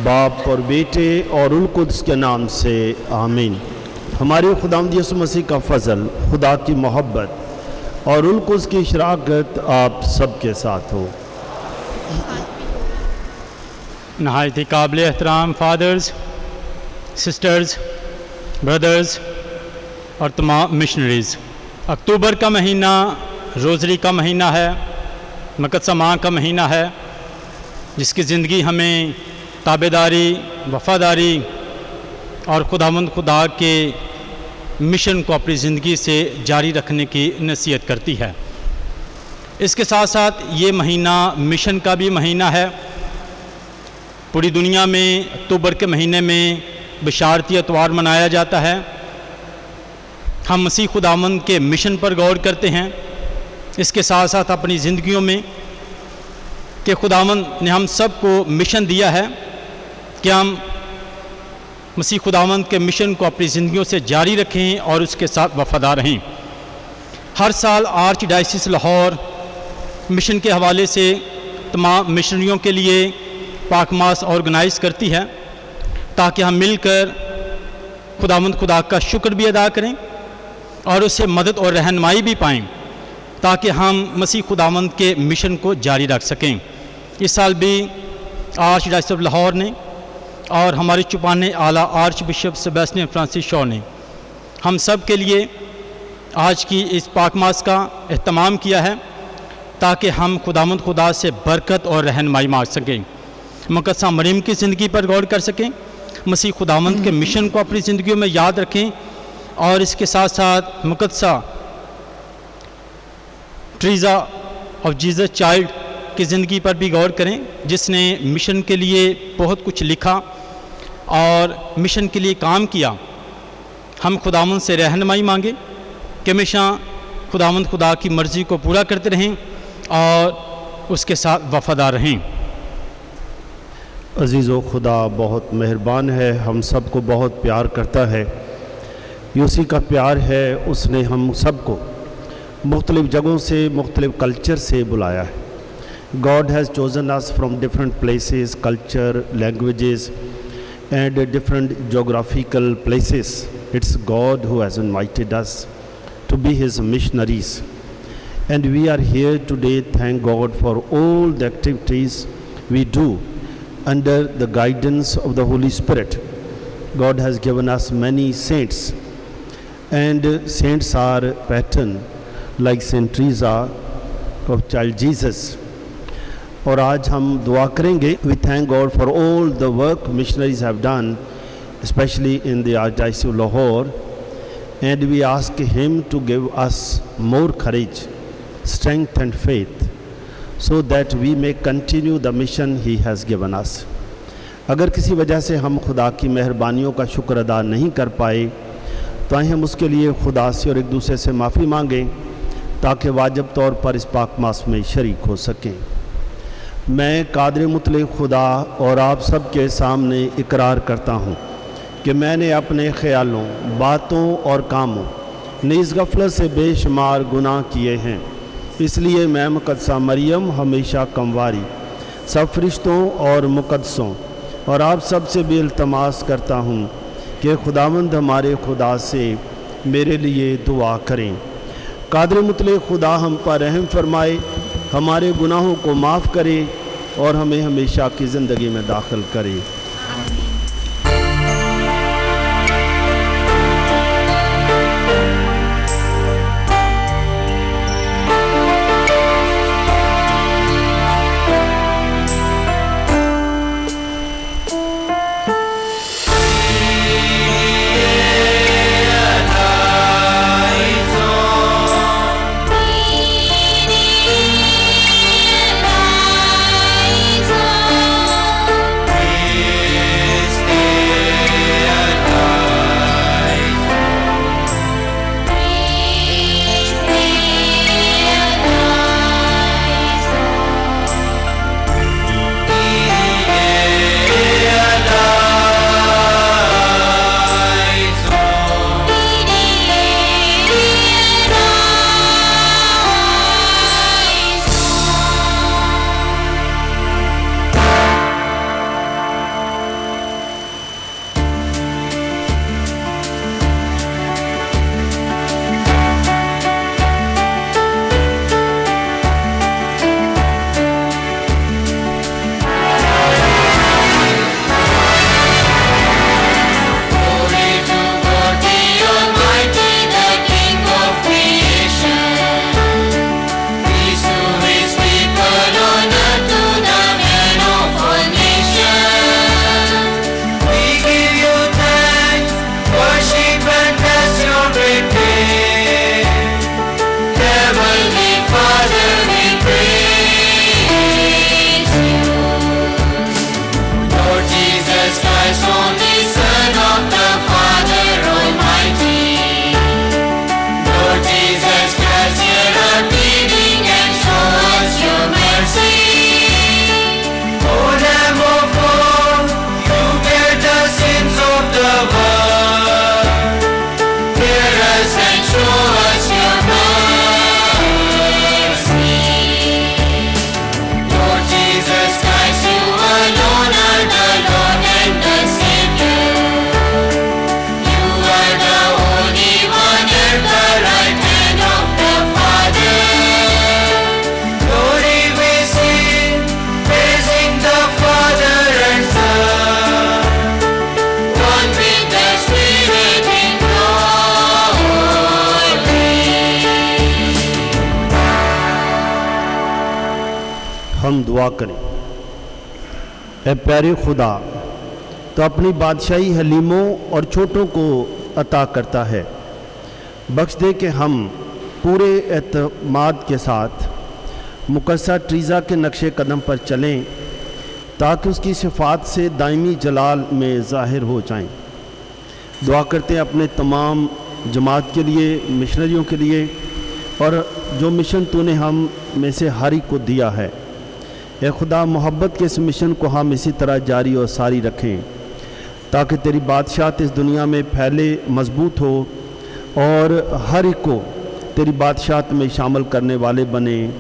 बाप और बेटे और उल कुद्स के नाम से आमीन। हमारे खुदावंद यीशु मसीह का फ़ज़ल, खुदा की मोहब्बत और उल कुद्स की शराकत आप सबके साथ हो। नहायत ही काबिल एहतराम फादर्स, सिस्टर्स, ब्रदर्स और तमाम मिशनरीज़, अक्टूबर का महीना रोज़री का महीना है, मक़दसा माह का महीना है, जिसकी ज़िंदगी हमें ताबेदारी, वफ़ादारी और खुदावंद खुदा के मिशन को अपनी ज़िंदगी से जारी रखने की नसीहत करती है। इसके साथ साथ ये महीना मिशन का भी महीना है। पूरी दुनिया में अक्टूबर के महीने में बशारती एतवार मनाया जाता है। हम मसीह खुदावंद के मिशन पर गौर करते हैं। इसके साथ साथ अपनी ज़िंदगियों में कि खुदावंद ने हम सब को मिशन दिया है कि हम मसीह खुदावंद के मिशन को अपनी ज़िंदगियों से जारी रखें और उसके साथ वफ़ादार रहें। हर साल आर्च डायसिस लाहौर मिशन के हवाले से तमाम मिशनरियों के लिए पाक मास ऑर्गेनाइज़ करती है, ताकि हम मिलकर खुदावंद खुदा का शुक्र भी अदा करें और उससे मदद और रहनुमाई भी पाएँ, ताकि हम मसीह खुदावंद के मिशन को जारी रख सकें। इस साल भी आर्च डायसिस लाहौर ने और हमारे चुपाने आला arch bishop Sebastian Francis Shaw ने हम सब के लिए आज की इस पाक मास का एहतमाम किया है, ताकि हम खुदावंद खुदा से बरकत और रहनुमाई मांग सकें, मुक़द्दसा मरीम की ज़िंदगी पर गौर कर सकें, मसीह खुदावंद के मिशन को अपनी ज़िंदगियों में याद रखें और इसके साथ साथ मुक़द्दसा ट्रीज़ा ऑफ जीसस चाइल्ड की ज़िंदगी पर भी गौर करें, जिसने मिशन के लिए बहुत कुछ लिखा और मिशन के लिए काम किया। हम खुदावंद से रहनुमाई मांगे कि हमेशा खुदावंद खुदा की मर्ज़ी को पूरा करते रहें और उसके साथ वफ़ादार रहें। अज़ीज़ो, खुदा बहुत मेहरबान है, हम सबको बहुत प्यार करता है। ये उसी का प्यार है, उसने हम सबको मुख्तलिफ़ जगहों से, मुख्तलिफ़ कल्चर से बुलाया है। God has chosen us from different places, culture, languages and different geographical places. It's God who has invited us to be His missionaries. And we are here today, thank God for all the activities we do under the guidance of the Holy Spirit. God has given us many saints, and saints are pattern like Saint Teresa of Child Jesus. और आज हम दुआ करेंगे। We thank God for all the work missionaries have done, specially in the archdiocese of Lahore, and we ask him to give us more courage, strength and faith, so that we may continue the mission he has given us. अगर किसी वजह से हम खुदा की मेहरबानियों का शुक्र अदा नहीं कर पाए तो आइए हम उसके लिए खुदा से और एक दूसरे से माफ़ी मांगें, ताकि वाजिब तौर पर इस पाक मास में शरीक हो सकें। मैं कादिर मुतलक खुदा और आप सब के सामने इकरार करता हूँ कि मैंने अपने ख़यालों, बातों और कामों नीज़ गफलत से बेशुमार गुनाह किए हैं। इसलिए मैं मुक़द्दसा मरियम, हमेशा कमवारी, सब फरिश्तों और मुक़द्दसों और आप सब से भी इल्तमास करता हूँ कि खुदावंद हमारे खुदा से मेरे लिए दुआ करें। कादिर मुतलक खुदा हम पर रहम फरमाए, हमारे गुनाहों को माफ़ करे और हमें हमेशा की ज़िंदगी में दाखिल करे। हम दुआ करें। ए प्यारे खुदा, तो अपनी बादशाही हलीमों और छोटों को अता करता है। बख्श दे कि हम पूरे एतमाद के साथ मुकद्दसा ट्रीज़ा के नक्शे कदम पर चलें, ताकि उसकी शफात से दायमी जलाल में ज़ाहिर हो जाएं। दुआ करते हैं अपने तमाम जमात के लिए, मिशनरियों के लिए, और जो मिशन तूने हम में से हर एक को दिया है, ए खुदा, मोहब्बत के इस मिशन को हम इसी तरह जारी और सारी रखें ताकि तेरी बादशाहत इस दुनिया में फैले, मजबूत हो और हर एक को तेरी बादशाहत में शामिल करने वाले बने।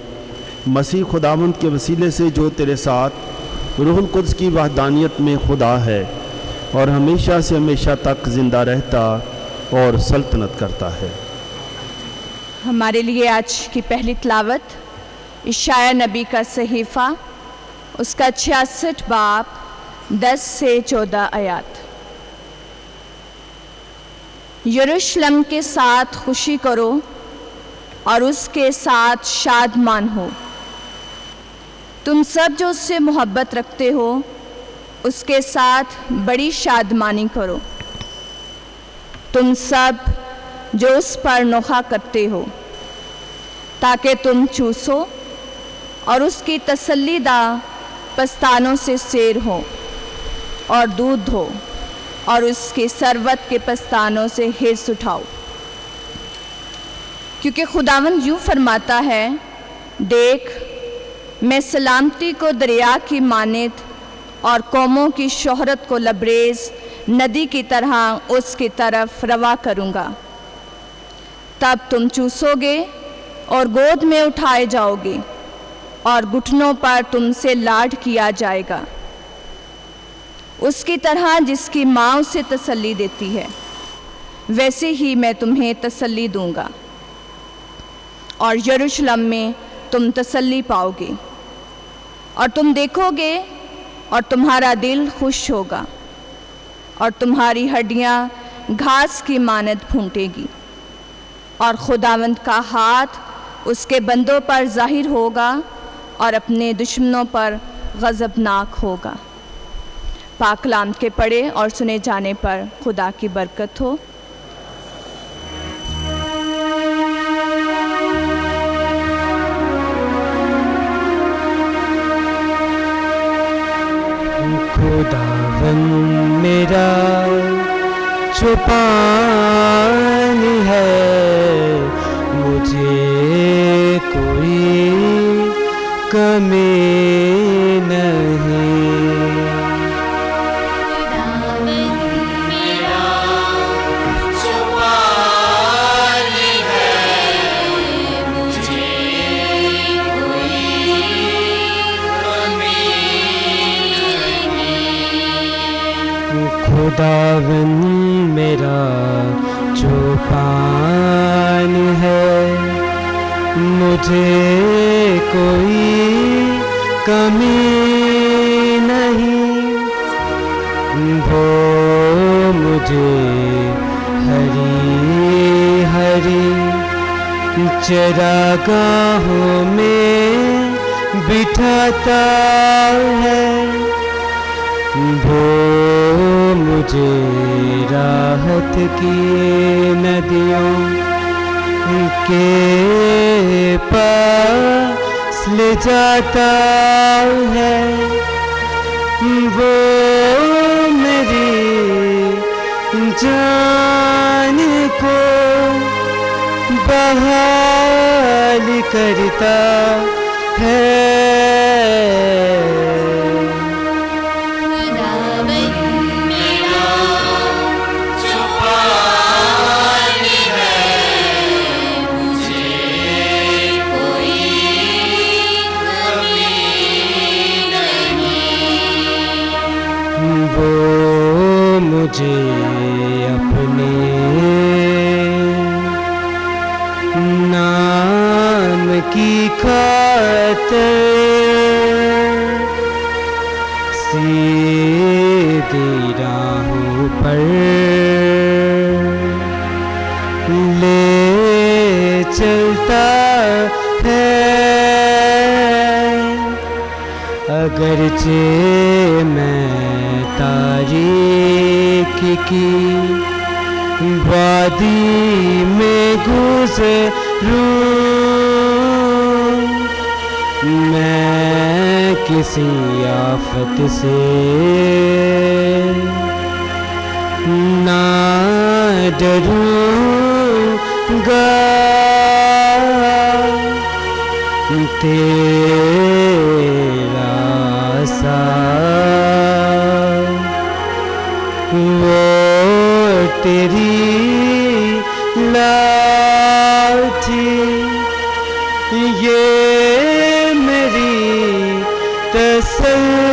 मसीह खुदावंद के वसीले से जो तेरे साथ रूहुल कुद्स की वहदानियत में खुदा है और हमेशा से हमेशा तक ज़िंदा रहता और सल्तनत करता है। हमारे लिए आज की पहली तिलावत इशाया नबी का सहीफ़ा, उसका 66 बाब 10 से 14 आयत। यरूशलेम के साथ खुशी करो और उसके साथ शादमान हो। तुम सब जो उससे मोहब्बत रखते हो उसके साथ बड़ी शादमानी करो। तुम सब जो उस पर नोखा करते हो ताकि तुम चूसो और उसकी तसल्लीदा पस्तानों से सैर हो और दूध हो और उसके सरवत के पस्तानों से हिस्स उठाओ। क्योंकि खुदावंद यूँ फरमाता है, देख मैं सलामती को दरिया की मानित और कौमों की शोहरत को लबरेज नदी की तरह उसकी तरफ रवा करूँगा। तब तुम चूसोगे और गोद में उठाए जाओगे और घुटनों पर तुमसे लाड किया जाएगा। उसकी तरह जिसकी माँ उसे तसल्ली देती है, वैसे ही मैं तुम्हें तसल्ली दूंगा और यरूशलेम में तुम तसल्ली पाओगे। और तुम देखोगे और तुम्हारा दिल खुश होगा और तुम्हारी हड्डियाँ घास की मानद फूटेगी और खुदावंद का हाथ उसके बंदों पर जाहिर होगा और अपने दुश्मनों पर गज़बनाक होगा। पाक कलाम के पढ़े और सुने जाने पर खुदा की बरकत हो। खुदावंद मेरा छुपान है, मुझे कोई कमी नहीं। खुदावंद मेरा छुपान है, मुझे कोई कमी नहीं। वो मुझे हरी हरी चरागाहों में बिठाता है। वो मुझे राहत की नदियों के पास ले जाता है। वो मेरी जान को बहाल करता है। वो मुझे अपने नाम की खातिर सीधी राहों पर ले चलता है। अगरचे मैं तारीख की वादी में गुज़रूं, मैं किसी आफत से ना डरूंगा। तेरा सा वो तेरी लाठी ये मेरी तसल्ली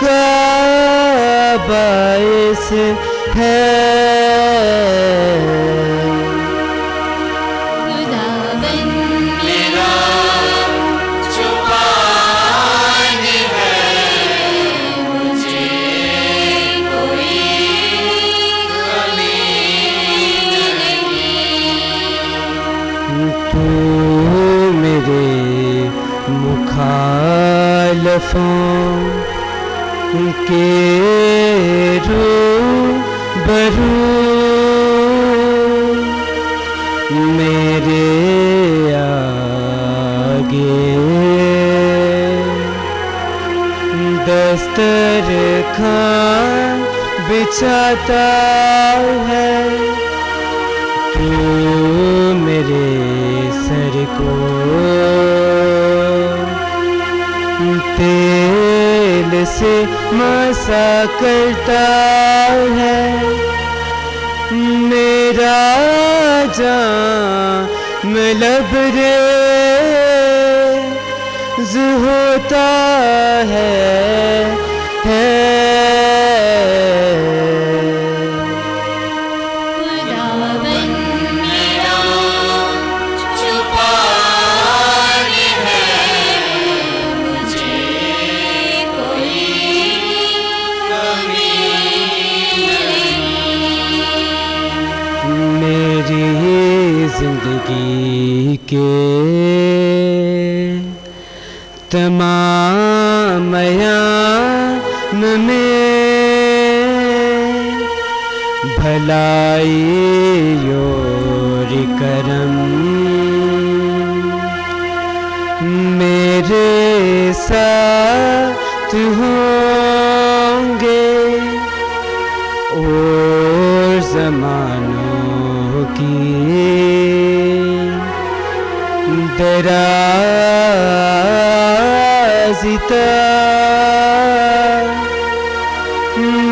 का बायस है। मुखालफों के रूबरू मेरे आगे दस्तरखान बिछाता है। तू मेरे सर को तेल से मसा करता है। मेरा जाम लबरेज़ होता है। जिंदगी के तमाम अयाम में भलाई और करम मेरे साथ होंगे और ज़मानों की दराज़ी तक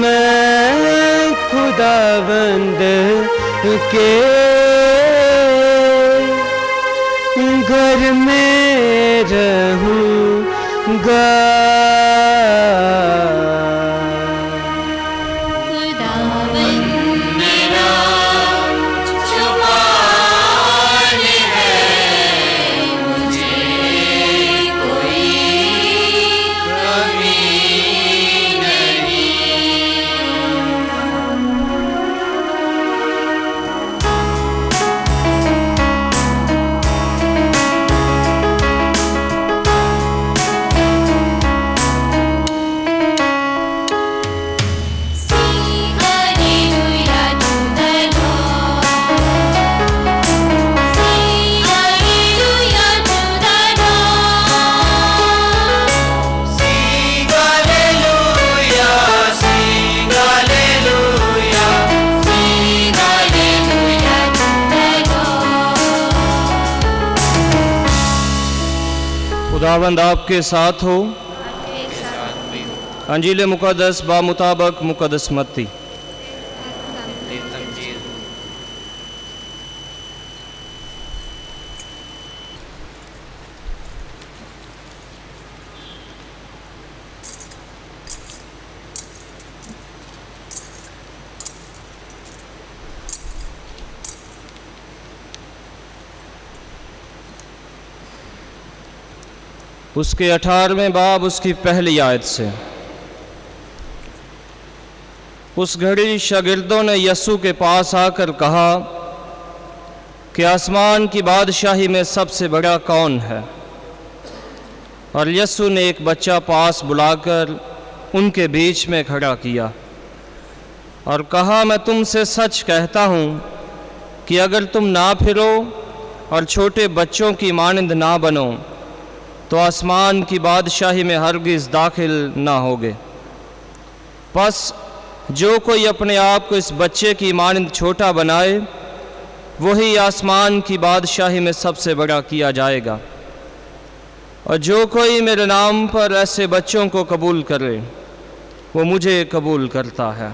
मैं खुदावंद के घर में रहूँगा। खुदावंद आपके साथ हो। अंजील मुक़द्दस बा मुताबिक मुक़द्दस मत्ती। उसके 18वें बाब उसकी पहली आयत से। उस घड़ी शागिर्दों ने यीशु के पास आकर कहा कि आसमान की बादशाही में सबसे बड़ा कौन है? और यीशु ने एक बच्चा पास बुलाकर उनके बीच में खड़ा किया और कहा, मैं तुमसे सच कहता हूँ कि अगर तुम ना फिरो और छोटे बच्चों की मानंद ना बनो तो आसमान की बादशाही में हरगिज़ दाखिल ना होगे। बस जो कोई अपने आप को इस बच्चे की मानंद छोटा बनाए वही आसमान की बादशाही में सबसे बड़ा किया जाएगा। और जो कोई मेरे नाम पर ऐसे बच्चों को कबूल करे वो मुझे कबूल करता है।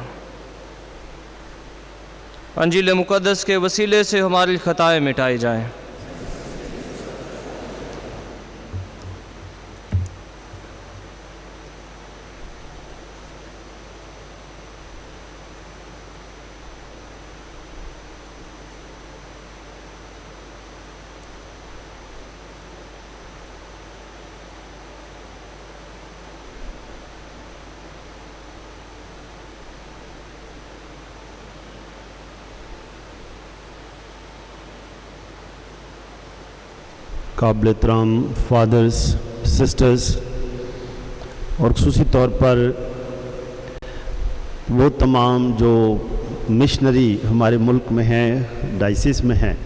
अंजील मुक़द्दस के वसीले से हमारी ख़ताएँ मिटाई जाएं। काबिल एहतराम फादर्स, सिस्टर्स और ख़ुसूसी तौर पर वो तमाम जो मिशनरी हमारे मुल्क में हैं, डायसिस में हैं,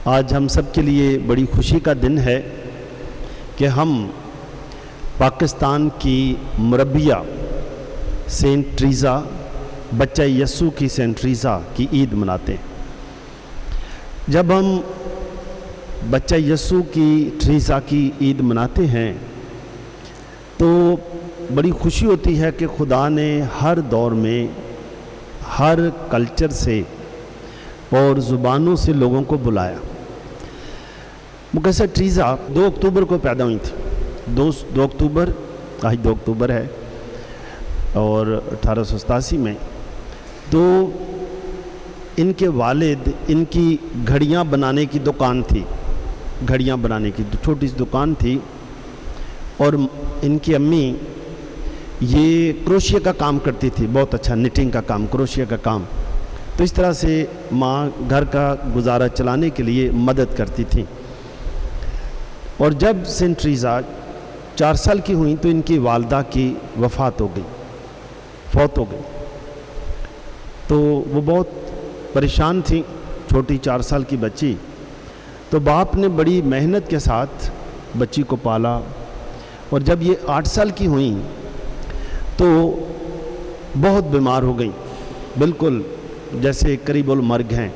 आज हम सब के लिए बड़ी खुशी का दिन है कि हम पाकिस्तान की मुरब्बिया सेंट ट्रीज़ा, बच्चा यस्सू की सेंट ट्रीज़ा की ईद मनाते हैं। जब हम बच्चा यस्सू की ट्रीज़ा की ईद मनाते हैं तो बड़ी खुशी होती है कि खुदा ने हर दौर में हर कल्चर से और ज़ुबानों से लोगों को बुलाया। मुकद्दस ट्रीज़ा 2 अक्टूबर को पैदा हुई थी। 2 अक्टूबर, आज 2 अक्टूबर है और 1887 में। तो इनके वालिद, इनकी घड़ियाँ बनाने की दुकान थी, घड़ियाँ बनाने की छोटी सी दुकान थी, और इनकी अम्मी ये क्रोशिया का काम करती थी, बहुत अच्छा निटिंग का काम, क्रोशिया का काम। तो इस तरह से माँ घर का गुजारा चलाने के लिए मदद करती थी। और जब सेंट ट्रीज़ा 4 साल की हुई तो इनकी वालदा की वफ़ात हो गई, फौत हो गई। तो वो बहुत परेशान थी, छोटी 4 साल की बच्ची। तो बाप ने बड़ी मेहनत के साथ बच्ची को पाला, और जब ये 8 साल की हुई तो बहुत बीमार हो गई, बिल्कुल जैसे करीब मर गए।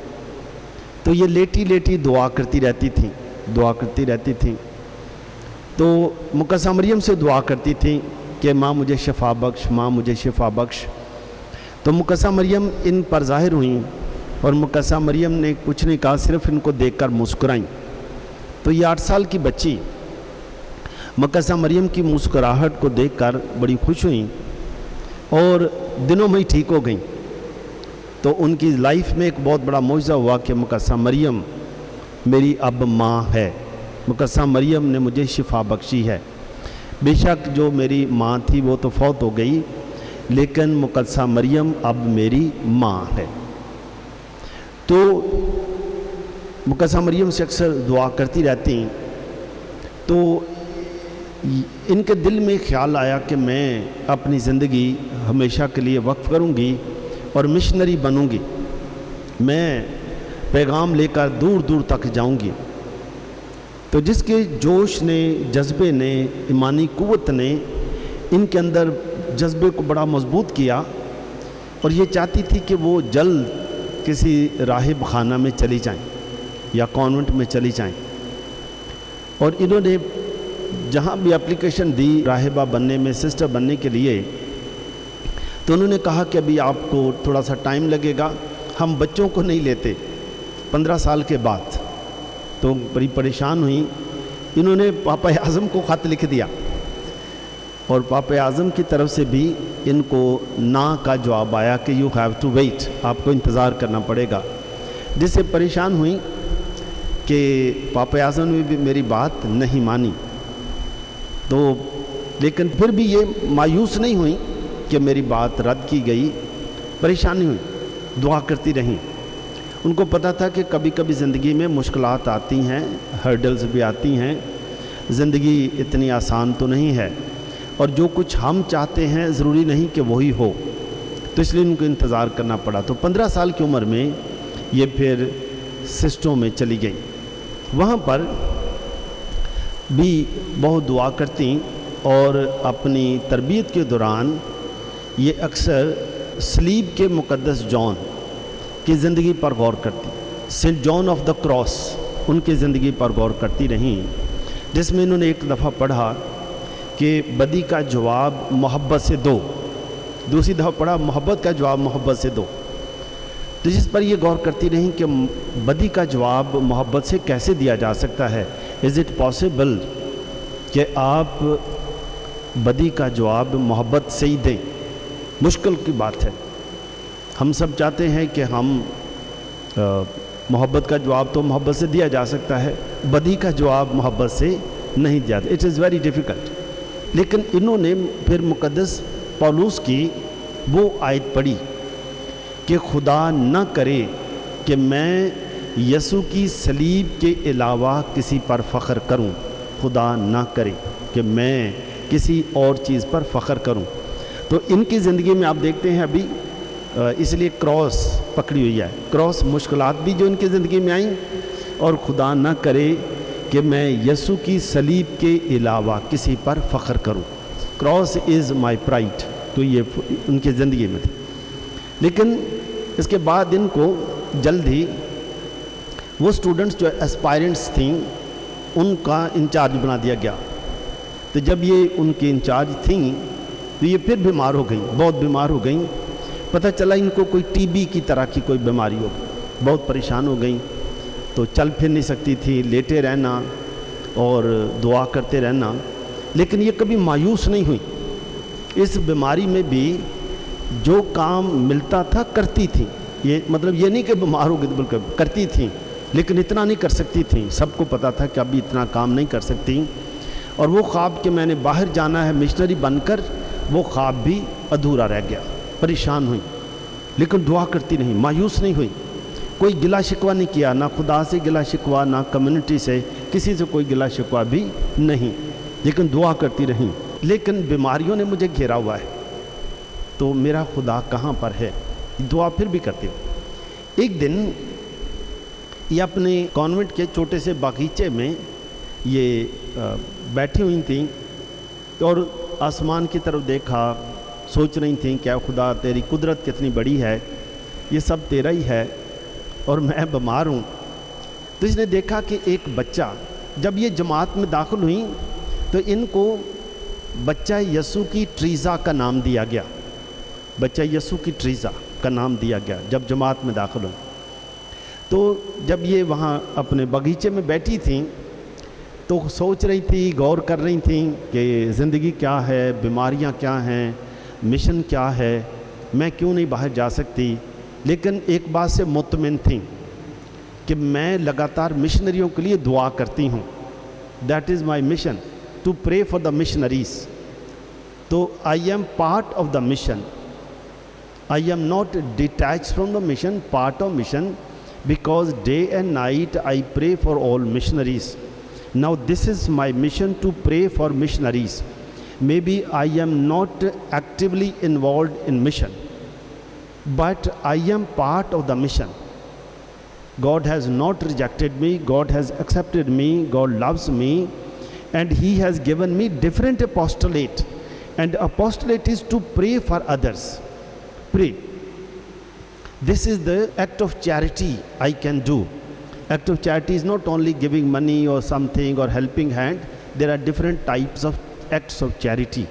तो ये लेटी लेटी दुआ करती रहती थी। तो मुकद्दसा मरियम से दुआ करती थी कि माँ मुझे शिफा बख्श, माँ मुझे शिफा बख्श। तो मुकद्दसा मरियम इन पर ज़ाहिर हुई, और मुकद्दसा मरियम ने कुछ नहीं कहा, सिर्फ इनको देखकर मुस्कुराई। तो ये 8 साल की बच्ची मुकद्दसा मरियम की मुस्कुराहट को देखकर बड़ी खुश हुई और दिनों में ही ठीक हो गई। तो उनकी लाइफ में एक बहुत बड़ा मौजज़ा हुआ कि मुकद्दसा मरियम मेरी अब माँ है, मुकद्दसा मरियम ने मुझे शिफा बख्शी है। बेशक जो मेरी माँ थी वो तो फौत हो गई, लेकिन मुकद्दसा मरियम अब मेरी माँ है। तो मुकद्दसा मरियम से अक्सर दुआ करती रहती। तो इनके दिल में ख्याल आया कि मैं अपनी ज़िंदगी हमेशा के लिए वक्फ करूँगी और मिशनरी बनूँगी, मैं पैगाम लेकर दूर दूर तक जाऊँगी। तो जिसके जोश ने, जज्बे ने, ईमानी क़ुव्वत ने इनके अंदर जज्बे को बड़ा मजबूत किया, और ये चाहती थी कि वो जल्द किसी राहिब खाना में चली जाएं या कॉन्वेंट में चली जाएं। और इन्होंने जहाँ भी एप्लीकेशन दी राहिबा बनने में, सिस्टर बनने के लिए, तो उन्होंने कहा कि अभी आपको थोड़ा सा टाइम लगेगा, हम बच्चों को नहीं लेते 15 साल के बाद। तो बड़ी परेशान हुई। इन्होंने पापा आज़म को ख़त लिख दिया, और पापा आज़म की तरफ से भी इनको ना का जवाब आया कि यू हैव टू वेट, आपको इंतज़ार करना पड़ेगा। जिससे परेशान हुई कि पापा आज़म ने भी मेरी बात नहीं मानी। तो लेकिन फिर भी ये मायूस नहीं हुई कि मेरी बात रद्द की गई, परेशान नहीं हुई, दुआ करती रहीं। उनको पता था कि कभी कभी ज़िंदगी में मुश्किलात आती हैं, हर्डल्स भी आती हैं, ज़िंदगी इतनी आसान तो नहीं है, और जो कुछ हम चाहते हैं ज़रूरी नहीं कि वही हो। तो इसलिए उनको इंतज़ार करना पड़ा। तो 15 साल की उम्र में ये फिर सिस्टों में चली गई। वहाँ पर भी बहुत दुआ करती, और अपनी तरबियत के दौरान ये अक्सर सलीब के मुक़द्दस जॉन की ज़िंदगी पर गौर करती, Saint John of the Cross, उनकी ज़िंदगी पर गौर करती रहीं। जिसमें इन्होंने एक दफ़ा पढ़ा कि बदी का जवाब मोहब्बत से दो, दूसरी दफ़ा पढ़ा मोहब्बत का जवाब मोहब्बत से दो। तो जिस पर ये गौर करती रहीं कि बदी का जवाब मोहब्बत से कैसे दिया जा सकता है। इज़ इट पॉसिबल कि आप बदी का जवाब मोहब्बत से ही दें? मुश्किल की बात है। हम सब चाहते हैं कि हम मोहब्बत का जवाब तो मोहब्बत से दिया जा सकता है, बदी का जवाब मोहब्बत से नहीं दिया। It is very difficult. लेकिन इन्होंने फिर मुक़द्दस पौलुस की वो आयत पढ़ी कि खुदा न करे कि मैं यसु की सलीब के अलावा किसी पर फ़ख्र करूं। खुदा न करे कि मैं किसी और चीज़ पर फ़ख्र करूं। तो इनकी ज़िंदगी में आप देखते हैं अभी इसलिए क्रॉस पकड़ी हुई है। क्रॉस मुश्किलात भी जो इनकी ज़िंदगी में आई, और खुदा न करे कि मैं यसु की सलीब के अलावा किसी पर फ़ख्र करूं। क्रॉस इज़ माय प्राइड, तो ये उनकी ज़िंदगी में थी। लेकिन इसके बाद इनको जल्द ही वो स्टूडेंट्स जो एस्पायरेंट्स थी उनका इंचार्ज बना दिया गया। तो जब ये उनकी इंचार्ज थी तो ये फिर बीमार हो गई, बहुत बीमार हो गई। पता चला इनको कोई टीबी की तरह की कोई बीमारी हो गई, बहुत परेशान हो गई। तो चल फिर नहीं सकती थी, लेटे रहना और दुआ करते रहना। लेकिन ये कभी मायूस नहीं हुई। इस बीमारी में भी जो काम मिलता था करती थी। ये मतलब ये नहीं कि बीमार हो गई, बिल्कुल करती थी, लेकिन इतना नहीं कर सकती थी। सबको पता था कि अभी इतना काम नहीं कर सकती। और वो ख्वाब कि मैंने बाहर जाना है मिशनरी बनकर, वो ख्वाब भी अधूरा रह गया। परेशान हुई, लेकिन दुआ करती नहीं, मायूस नहीं हुई। कोई गिला शिकवा नहीं किया, ना खुदा से गिला शिकवा, ना कम्युनिटी से, किसी से कोई गिला शिकवा भी नहीं, लेकिन दुआ करती रही। लेकिन बीमारियों ने मुझे घेरा हुआ है, तो मेरा खुदा कहाँ पर है? दुआ फिर भी करती हूँ। एक दिन ये अपने कॉन्वेंट के छोटे से बागीचे में ये बैठी हुई थी और आसमान की तरफ देखा, सोच रही थी क्या खुदा तेरी कुदरत कितनी बड़ी है, ये सब तेरा ही है और मैं बीमार हूँ। तो इसने देखा कि एक बच्चा, जब ये जमात में दाखिल हुई तो इनको बच्चा यसु की ट्रीज़ा का नाम दिया गया। बच्चा यसु की ट्रीज़ा का नाम दिया गया जब जमात में दाखिल हुई। तो जब ये वहाँ अपने बगीचे में बैठी थी तो सोच रही थी, गौर कर रही थी कि ज़िंदगी क्या है, बीमारियाँ क्या हैं, मिशन क्या है, मैं क्यों नहीं बाहर जा सकती। लेकिन एक बात से मुतमिन थी कि मैं लगातार मिशनरियों के लिए दुआ करती हूँ। That is my mission, to pray for the missionaries. तो I am part of the mission, I am not detach from the mission, part of mission, because day and night I pray for all missionaries. Now this is my mission, to pray for missionaries. Maybe I am not actively involved in mission, but I am part of the mission. God has not rejected me, God has accepted me, God loves me, and He has given me different apostolate. And apostolate is to pray for others. Pray. This is the act of charity I can do. Act of charity is not only giving money or something or helping hand. There are different types of acts of charity.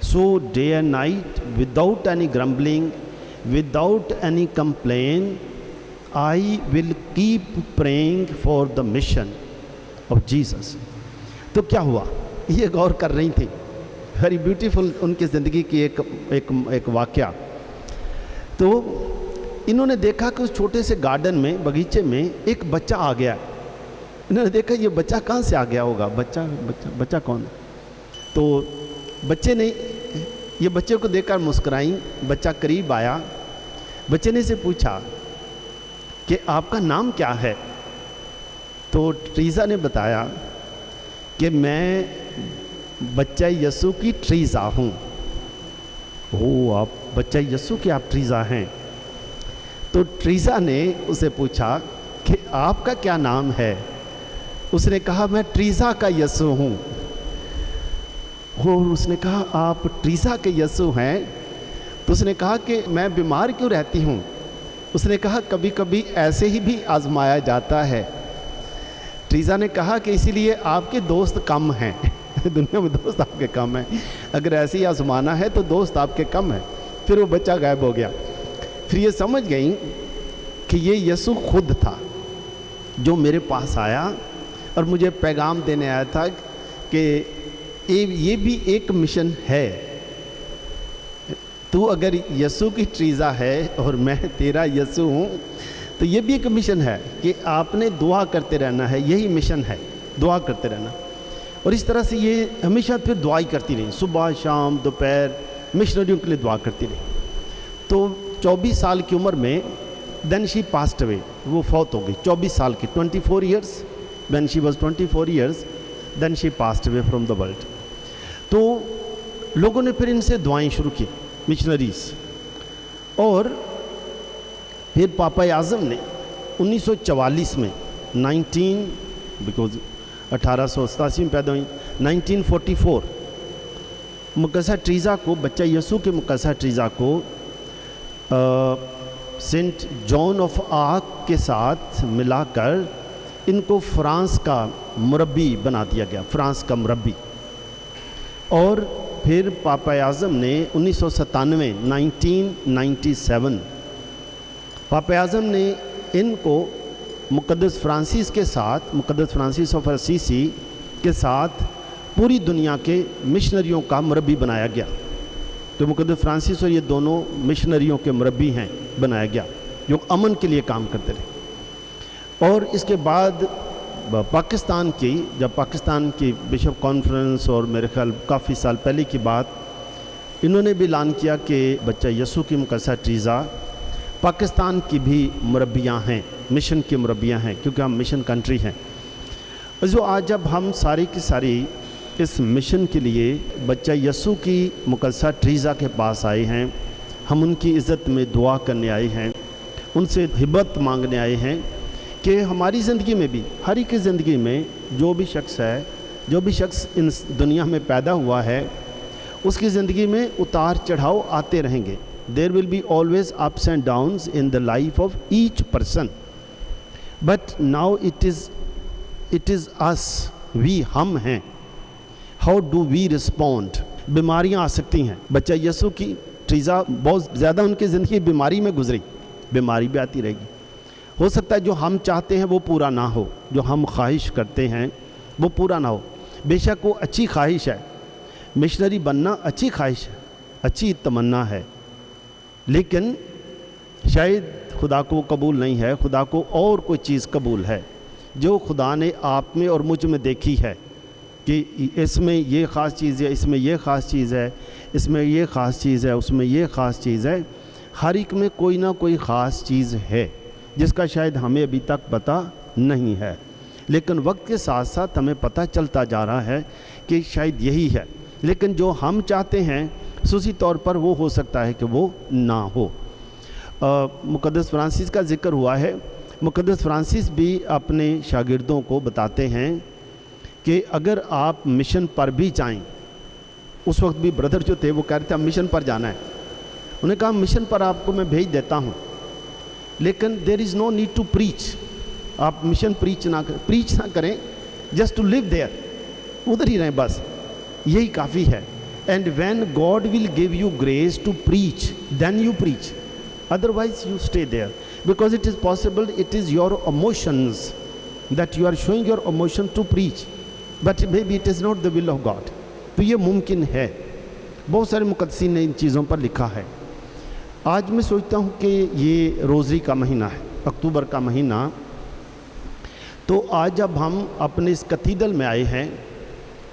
So day and night, without any grumbling, without any complaint, I will keep praying for the mission of Jesus. तो क्या हुआ, ये गौर कर रही थी। Very beautiful उनकी ज़िंदगी की एक वाक़या। तो इन्होंने देखा कि उस छोटे से गार्डन में, बगीचे में एक बच्चा आ गया। इन्होंने देखा ये बच्चा कहाँ से आ गया होगा, बच्चा कौन? तो बच्चे ने, ये बच्चे को देखकर मुस्कुराई। बच्चा करीब आया, बच्चे ने से पूछा कि आपका नाम क्या है? तो ट्रीज़ा ने बताया कि मैं बच्चा यसु की ट्रीज़ा हूँ। ओह, आप बच्चा यसु के आप ट्रीज़ा हैं? तो ट्रीज़ा ने उसे पूछा कि आपका क्या नाम है? उसने कहा मैं ट्रीज़ा का यसु हूँ। और उसने कहा आप ट्रीज़ा के यसु हैं? तो उसने कहा कि मैं बीमार क्यों रहती हूँ? उसने कहा कभी कभी ऐसे ही भी आजमाया जाता है। ट्रीज़ा ने कहा कि इसीलिए आपके दोस्त कम हैं दुनिया में दोस्त आपके कम हैं, अगर ऐसे ही आजमाना है तो दोस्त आपके कम हैं। फिर वो बच्चा गायब हो गया। फिर ये समझ गई कि ये यीशु खुद था जो मेरे पास आया और मुझे पैगाम देने आया था कि ये भी एक मिशन है। तू अगर यीशु की ट्रीज़ा है और मैं तेरा यीशु हूँ, तो ये भी एक मिशन है कि आपने दुआ करते रहना है। यही मिशन है, दुआ करते रहना। और इस तरह से ये हमेशा फिर दुआ ही करती रही, सुबह शाम दोपहर मिशनरियों के लिए दुआ करती रही। तो 24 साल की उम्र में देन शी पास्ट अवे, वो फौत हो गई 24 साल की, 24 years, when she was 24 years then she passed away from the world. तो लोगों ने फिर इनसे दुआएं शुरू की, मिशनरीज। और फिर पापा आज़म ने 1944 में 1887 में पैदा हुई, 1944 मुकद्दसा ट्रीज़ा को, बच्चा यीशु के मुकद्दसा ट्रीज़ा को सेंट जॉन ऑफ आर्क के साथ मिलाकर इनको फ्रांस का मुरब्बी बना दिया गया, फ्रांस का मुरब्बी। और फिर पापा आज़म ने 1997 पापा आज़म ने इनको मुकद्दस फ्रांसिस के साथ, मुकद्दस फ्रांसिस ऑफ असीसी के साथ पूरी दुनिया के मिशनरियों का मुरब्बी बनाया गया। तो मुकद्दस फ्रांसिस और ये दोनों मिशनरियों के मुरब्बी हैं, बनाया गया, जो अमन के लिए काम करते रहे। और इसके बाद पाकिस्तान की, जब पाकिस्तान की बिशप कॉन्फ्रेंस, और मेरे ख्याल काफ़ी साल पहले की बात, इन्होंने भी ऐलान किया कि बच्चा यीशु की मुकद्दसा ट्रीज़ा पाकिस्तान की भी मुरब्बियाँ हैं, मिशन की मुरब्बियाँ हैं, क्योंकि हम मिशन कंट्री हैं। जो आज जब हम सारी की सारी इस मिशन के लिए बच्चा यीशु की मुकद्दसा ट्रीज़ा के पास आए हैं, हम उनकी इज़्ज़त में दुआ करने आए हैं, उनसे हिब्बत मांगने आए हैं कि हमारी ज़िंदगी में भी, हर एक की ज़िंदगी में जो भी शख्स है, जो भी शख्स इन दुनिया में पैदा हुआ है, उसकी ज़िंदगी में उतार चढ़ाव आते रहेंगे। There will be always ups and downs in the life of each person, but now it is us, we, हम हैं। How do we respond? बीमारियाँ आ सकती हैं। बच्चा यीशु की ट्रीज़ा बहुत ज़्यादा उनकी ज़िंदगी बीमारी में गुजरी, बीमारी भी आती रहेगी। हो सकता है जो हम चाहते हैं वो पूरा ना हो, जो हम ख्वाहिश करते हैं वो पूरा ना हो। बेशक वो अच्छी ख्वाहिश है, मिशनरी बनना अच्छी ख्वाहिश है, अच्छी तमन्ना है, लेकिन शायद खुदा को कबूल नहीं है। खुदा को और कोई चीज़ कबूल है जो खुदा ने आप में और मुझ में देखी है कि इसमें ये ख़ास चीज़ है, इसमें ये ख़ास चीज़ है, इसमें ये ख़ास चीज़ है, उसमें ये ख़ास चीज़ है। हर एक में कोई ना कोई ख़ास चीज़ है जिसका शायद हमें अभी तक पता नहीं है, लेकिन वक्त के साथ साथ हमें पता चलता जा रहा है कि शायद यही है। लेकिन जो हम चाहते हैं खुसूसी तौर पर वो हो सकता है कि वो ना हो। मुकद्दस फ्रांसिस का जिक्र हुआ है। मुकद्दस फ्रांसिस भी अपने शागिर्दों को बताते हैं कि अगर आप मिशन पर भी जाएं, उस वक्त भी ब्रदर जो थे वो कह रहे थे हम मिशन पर जाना है। उन्हें कहा मिशन पर आपको मैं भेज देता हूँ, लेकिन there is no need to preach. आप मिशन प्रीच ना करें, जस्ट टू लिव देयर, उधर ही रहें, बस यही काफ़ी है। And when God will give you grace to preach, then you preach, otherwise you stay there, because it is possible it is your emotions that you are showing your emotion to preach, but maybe it is not the will of God। तो ये मुमकिन है। बहुत सारे मुक़द्दसीन ने इन चीज़ों पर लिखा है। आज मैं सोचता हूँ कि ये रोज़री का महीना है, अक्टूबर का महीना। तो आज जब हम अपने इस कैथेड्रल में आए हैं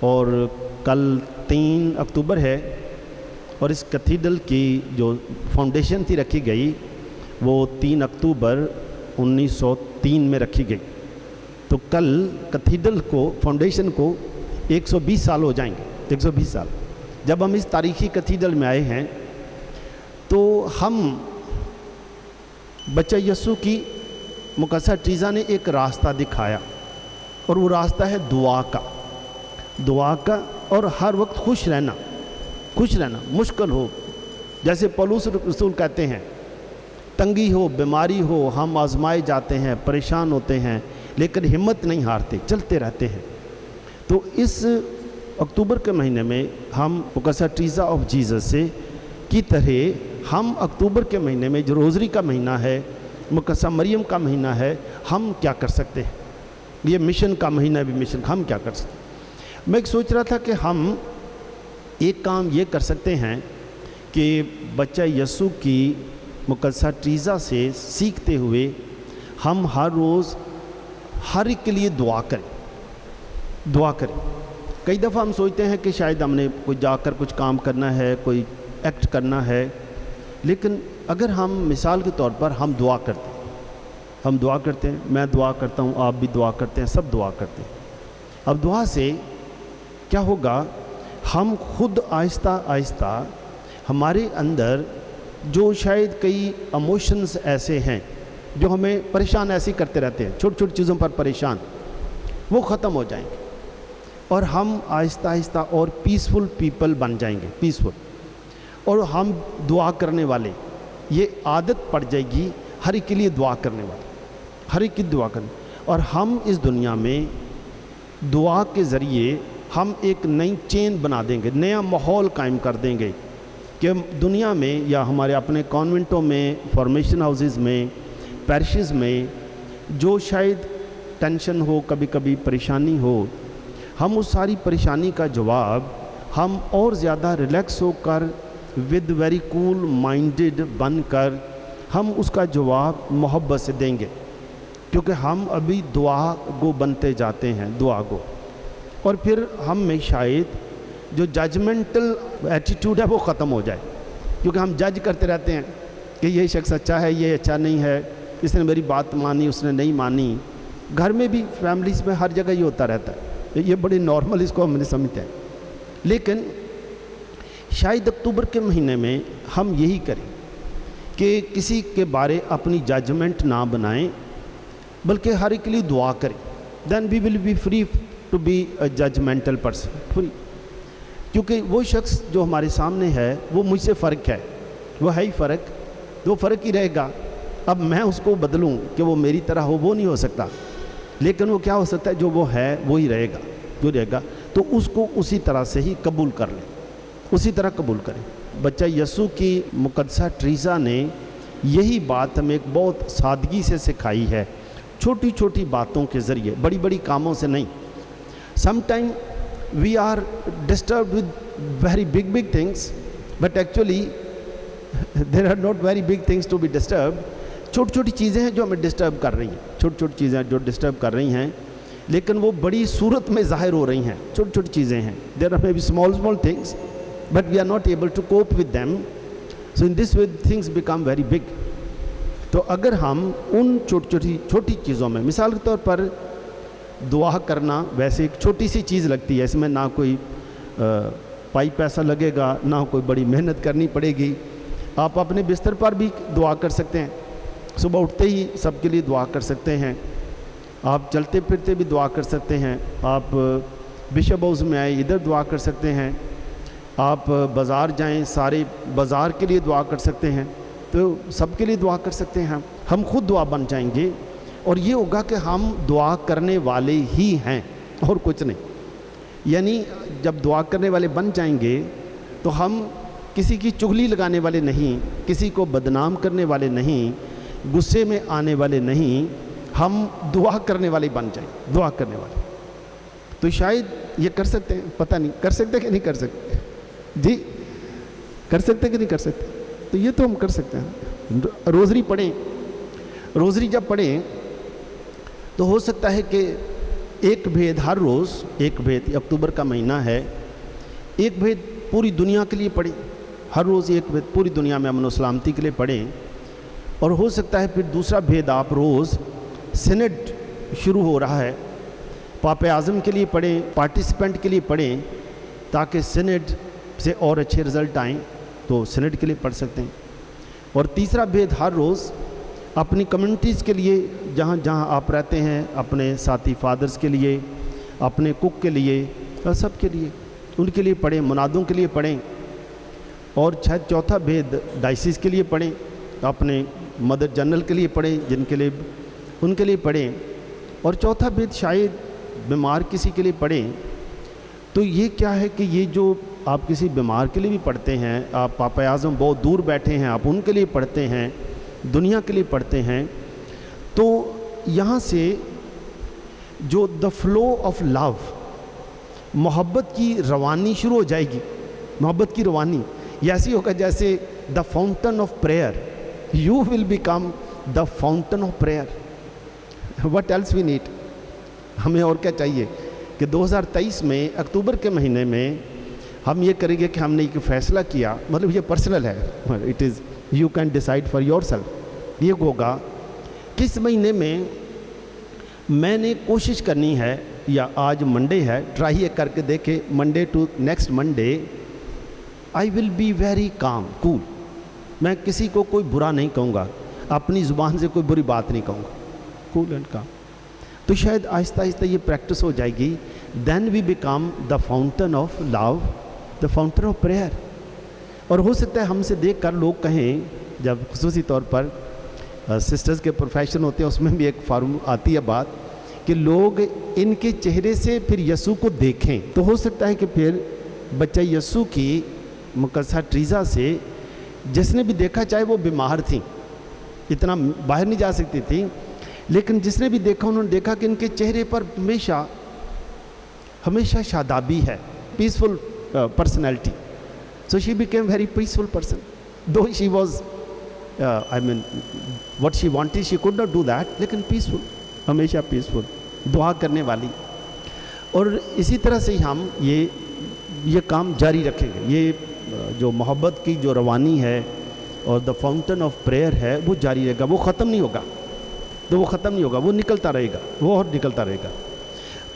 और कल 3 अक्टूबर है और इस कैथेड्रल की जो फाउंडेशन थी रखी गई वो 3 अक्टूबर 1903 में रखी गई। तो कल कैथेड्रल को, फाउंडेशन को 120 साल हो जाएंगे, 120 साल। जब हम इस तारीखी कैथेड्रल में आए हैं तो हम बच्चा यीशु की मुकद्दसा ट्रीज़ा ने एक रास्ता दिखाया, और वो रास्ता है दुआ का, और हर वक्त खुश रहना, मुश्किल हो, जैसे पौलुस रसूल कहते हैं, तंगी हो, बीमारी हो, हम आजमाए जाते हैं, परेशान होते हैं, लेकिन हिम्मत नहीं हारते, चलते रहते हैं। तो इस अक्टूबर के महीने में हम मुकद्दस ट्रीजा ऑफ जीसस से की तरह हम अक्टूबर के महीने में जो रोज़री का महीना है, मुकद्दस मरियम का महीना है, हम क्या कर सकते हैं? ये मिशन का महीना भी, मिशन हम क्या कर सकते हैं? मैं सोच रहा था कि हम एक काम ये कर सकते हैं कि बच्चा यीशु की मुकद्दस ट्रीजा से सीखते हुए हम हर रोज़ हर एक के लिए दुआ करें। कई दफ़ा हम सोचते हैं कि शायद हमने कोई जाकर कुछ काम करना है, कोई एक्ट करना है, लेकिन अगर हम मिसाल के तौर पर हम दुआ करते हैं, मैं दुआ करता हूँ, आप भी दुआ करते हैं, सब दुआ करते हैं। अब दुआ से क्या होगा? हम खुद आहिस्ता आहिस्ता हमारे अंदर जो शायद कई इमोशंस ऐसे हैं जो हमें परेशान ऐसे ही करते रहते हैं, छोटी छोटी चीज़ों पर परेशान, वो ख़त्म हो जाएंगे और हम आहिस्ता आहिस्ता और पीसफुल पीपल बन जाएंगे, पीसफुल। और हम दुआ करने वाले, ये आदत पड़ जाएगी हर एक के लिए दुआ करने वाले, हर एक की दुआ करने। और हम इस दुनिया में दुआ के ज़रिए हम एक नई चेन बना देंगे, नया माहौल कायम कर देंगे कि दुनिया में या हमारे अपने कॉन्वेंटों में, फॉर्मेशन हाउसेस में, पैरिशेस में जो शायद टेंशन हो, कभी कभी परेशानी हो, हम उस सारी परेशानी का जवाब हम और ज़्यादा रिलैक्स होकर विद वेरी कूल माइंडेड बनकर हम उसका जवाब मोहब्बत से देंगे, क्योंकि हम अभी दुआ गो बनते जाते हैं, दुआ गो। और फिर हम में शायद जो जजमेंटल एटीट्यूड है वो ख़त्म हो जाए, क्योंकि हम जज करते रहते हैं कि ये शख्स अच्छा है, ये अच्छा नहीं है, इसने मेरी बात मानी, उसने नहीं मानी। घर में भी, फैमिलीज़ में, हर जगह ये होता रहता है, ये बड़ी नॉर्मल इसको हमने समझते हैं। लेकिन शायद अक्टूबर के महीने में हम यही करें कि किसी के बारे अपनी जजमेंट ना बनाएं, बल्कि हर एक के लिए दुआ करें। Then we will be free to be a judgemental person, free. क्योंकि वो शख्स जो हमारे सामने है वो मुझसे फ़र्क है, वो है ही फ़र्क, वो फ़र्क ही रहेगा। अब मैं उसको बदलूं कि वो मेरी तरह हो, वो नहीं हो सकता, लेकिन वो क्या हो सकता है, जो वो है वो ही रहेगा, जो रहेगा। तो उसको उसी तरह से ही कबूल कर लें, उसी तरह कबूल करें। बच्चा यीशु की मुकद्दस ट्रीजा ने यही बात हमें एक बहुत सादगी से सिखाई है, छोटी छोटी बातों के ज़रिए, बड़ी बड़ी कामों से नहीं। Sometime we are disturb with very big things, but actually there are not very big things to be disturb. छोटी छोटी चीज़ें हैं जो हमें डिस्टर्ब कर रही हैं, छोटी छोटी चीज़ें जो डिस्टर्ब कर रही हैं, लेकिन वो बड़ी सूरत में ज़ाहिर हो रही हैं। छोटी छोटी चीज़ें हैं, there are may be small things, but we are not able to cope with them, so in this way things become very big. तो अगर हम उन छोटी चीज़ों में, मिसाल के तौर पर दुआ करना वैसे एक छोटी सी चीज़ लगती है, इसमें ना कोई पाई पैसा लगेगा, ना कोई बड़ी मेहनत करनी पड़ेगी। आप अपने बिस्तर पर भी दुआ कर सकते हैं, सुबह उठते ही सबके लिए दुआ कर सकते हैं, आप चलते फिरते भी दुआ कर सकते हैं, आप बिशप हाउस में आए इधर दुआ कर सकते हैं, आप बाज़ार जाएं सारे बाज़ार के लिए दुआ कर सकते हैं, तो सबके लिए दुआ कर सकते हैं। हम खुद दुआ बन जाएंगे और ये होगा कि हम दुआ करने वाले ही हैं और कुछ नहीं। यानी जब दुआ करने वाले बन जाएंगे तो हम किसी की चुगली लगाने वाले नहीं, किसी को बदनाम करने वाले नहीं, गुस्से में आने वाले नहीं, हम दुआ करने वाले बन जाएं, दुआ करने वाले। तो शायद ये कर सकते हैं, पता नहीं कर सकते कि नहीं कर सकते, जी कर सकते कि नहीं कर सकते। तो ये तो हम कर सकते हैं। रोज़री पढ़ें, रोज़री जब पढ़ें तो हो सकता है कि एक भेद हर रोज़, एक भेद, अक्टूबर का महीना है, एक भेद पूरी दुनिया के लिए पढ़ें, हर रोज़ एक भेद पूरी दुनिया में अमन और सलामती के लिए पढ़ें। और हो सकता है फिर दूसरा भेद आप रोज़, सिनेड शुरू हो रहा है, पापे आज़म के लिए पढ़ें, पार्टिसिपेंट के लिए पढ़ें, ताकि सिनेड से और अच्छे रिज़ल्ट आएँ, तो सिनेड के लिए पढ़ सकते हैं। और तीसरा भेद हर रोज़ अपनी कम्युनिटीज़ के लिए, जहाँ जहाँ आप रहते हैं, अपने साथी फादर्स के लिए, अपने कुक के लिए, और सब के लिए, उनके लिए पढ़ें, मुनादों के लिए पढ़ें। और शायद चौथा भेद डायसिस के लिए पढ़ें, अपने मदर जनरल के लिए पढ़ें, जिनके लिए उनके लिए पढ़ें। और चौथा भेद शायद बीमार किसी के लिए पढ़ें तो ये क्या है कि ये जो आप किसी बीमार के लिए भी पढ़ते हैं, आप पापा आज़म बहुत दूर बैठे हैं, आप उनके लिए पढ़ते हैं, दुनिया के लिए पढ़ते हैं, तो यहाँ से जो द फ्लो ऑफ लव, मोहब्बत की रवानी शुरू हो जाएगी। मोहब्बत की रवानी ये ऐसी होगा जैसे the fountain of prayer, you will become the fountain of prayer. What else we need, हमें और क्या चाहिए कि 2023 में अक्टूबर के महीने में हम ये करेंगे कि हमने एक फ़ैसला किया, मतलब ये पर्सनल है, it is you can decide for your self. ये होगा कि इस महीने में मैंने कोशिश करनी है, या आज मंडे है, ट्राई ये करके देखे, Monday to next Monday I will be very calm cool. मैं किसी को कोई बुरा नहीं कहूँगा, अपनी ज़ुबान से कोई बुरी बात नहीं कहूँगा, कूल एंड काम। तो शायद आहिस्ता आहिस्ता ये प्रैक्टिस हो जाएगी। Then we become the fountain of love, the fountain of prayer. और हो सकता है हमसे देख कर लोग कहें, जब खुसूसी तौर पर सिस्टर्स के प्रोफेशन होते हैं उसमें भी एक फार्म आती है बात कि लोग इनके चेहरे से फिर यसू को देखें। तो हो सकता है कि फिर बच्चा यसू की मुकद्दसा ट्रीज़ा से जिसने भी देखा, चाहे वो बीमार थी, इतना बाहर नहीं जा सकती थी, लेकिन जिसने भी देखा उन्होंने देखा कि इनके चेहरे पर हमेशा हमेशा शादाबी है, peaceful personality. So she became very peaceful person, though she was I mean what she wanted she could not do that, लेकिन पीसफुल, हमेशा पीसफुल, दुआ करने वाली। और इसी तरह से हम ये काम जारी रखेंगे। ये जो मोहब्बत की जो रवानी है और द फाउंटेन ऑफ प्रेयर है वो जारी रहेगा, वो ख़त्म नहीं होगा। तो वो ख़त्म नहीं होगा, वो निकलता रहेगा, वो और निकलता रहेगा।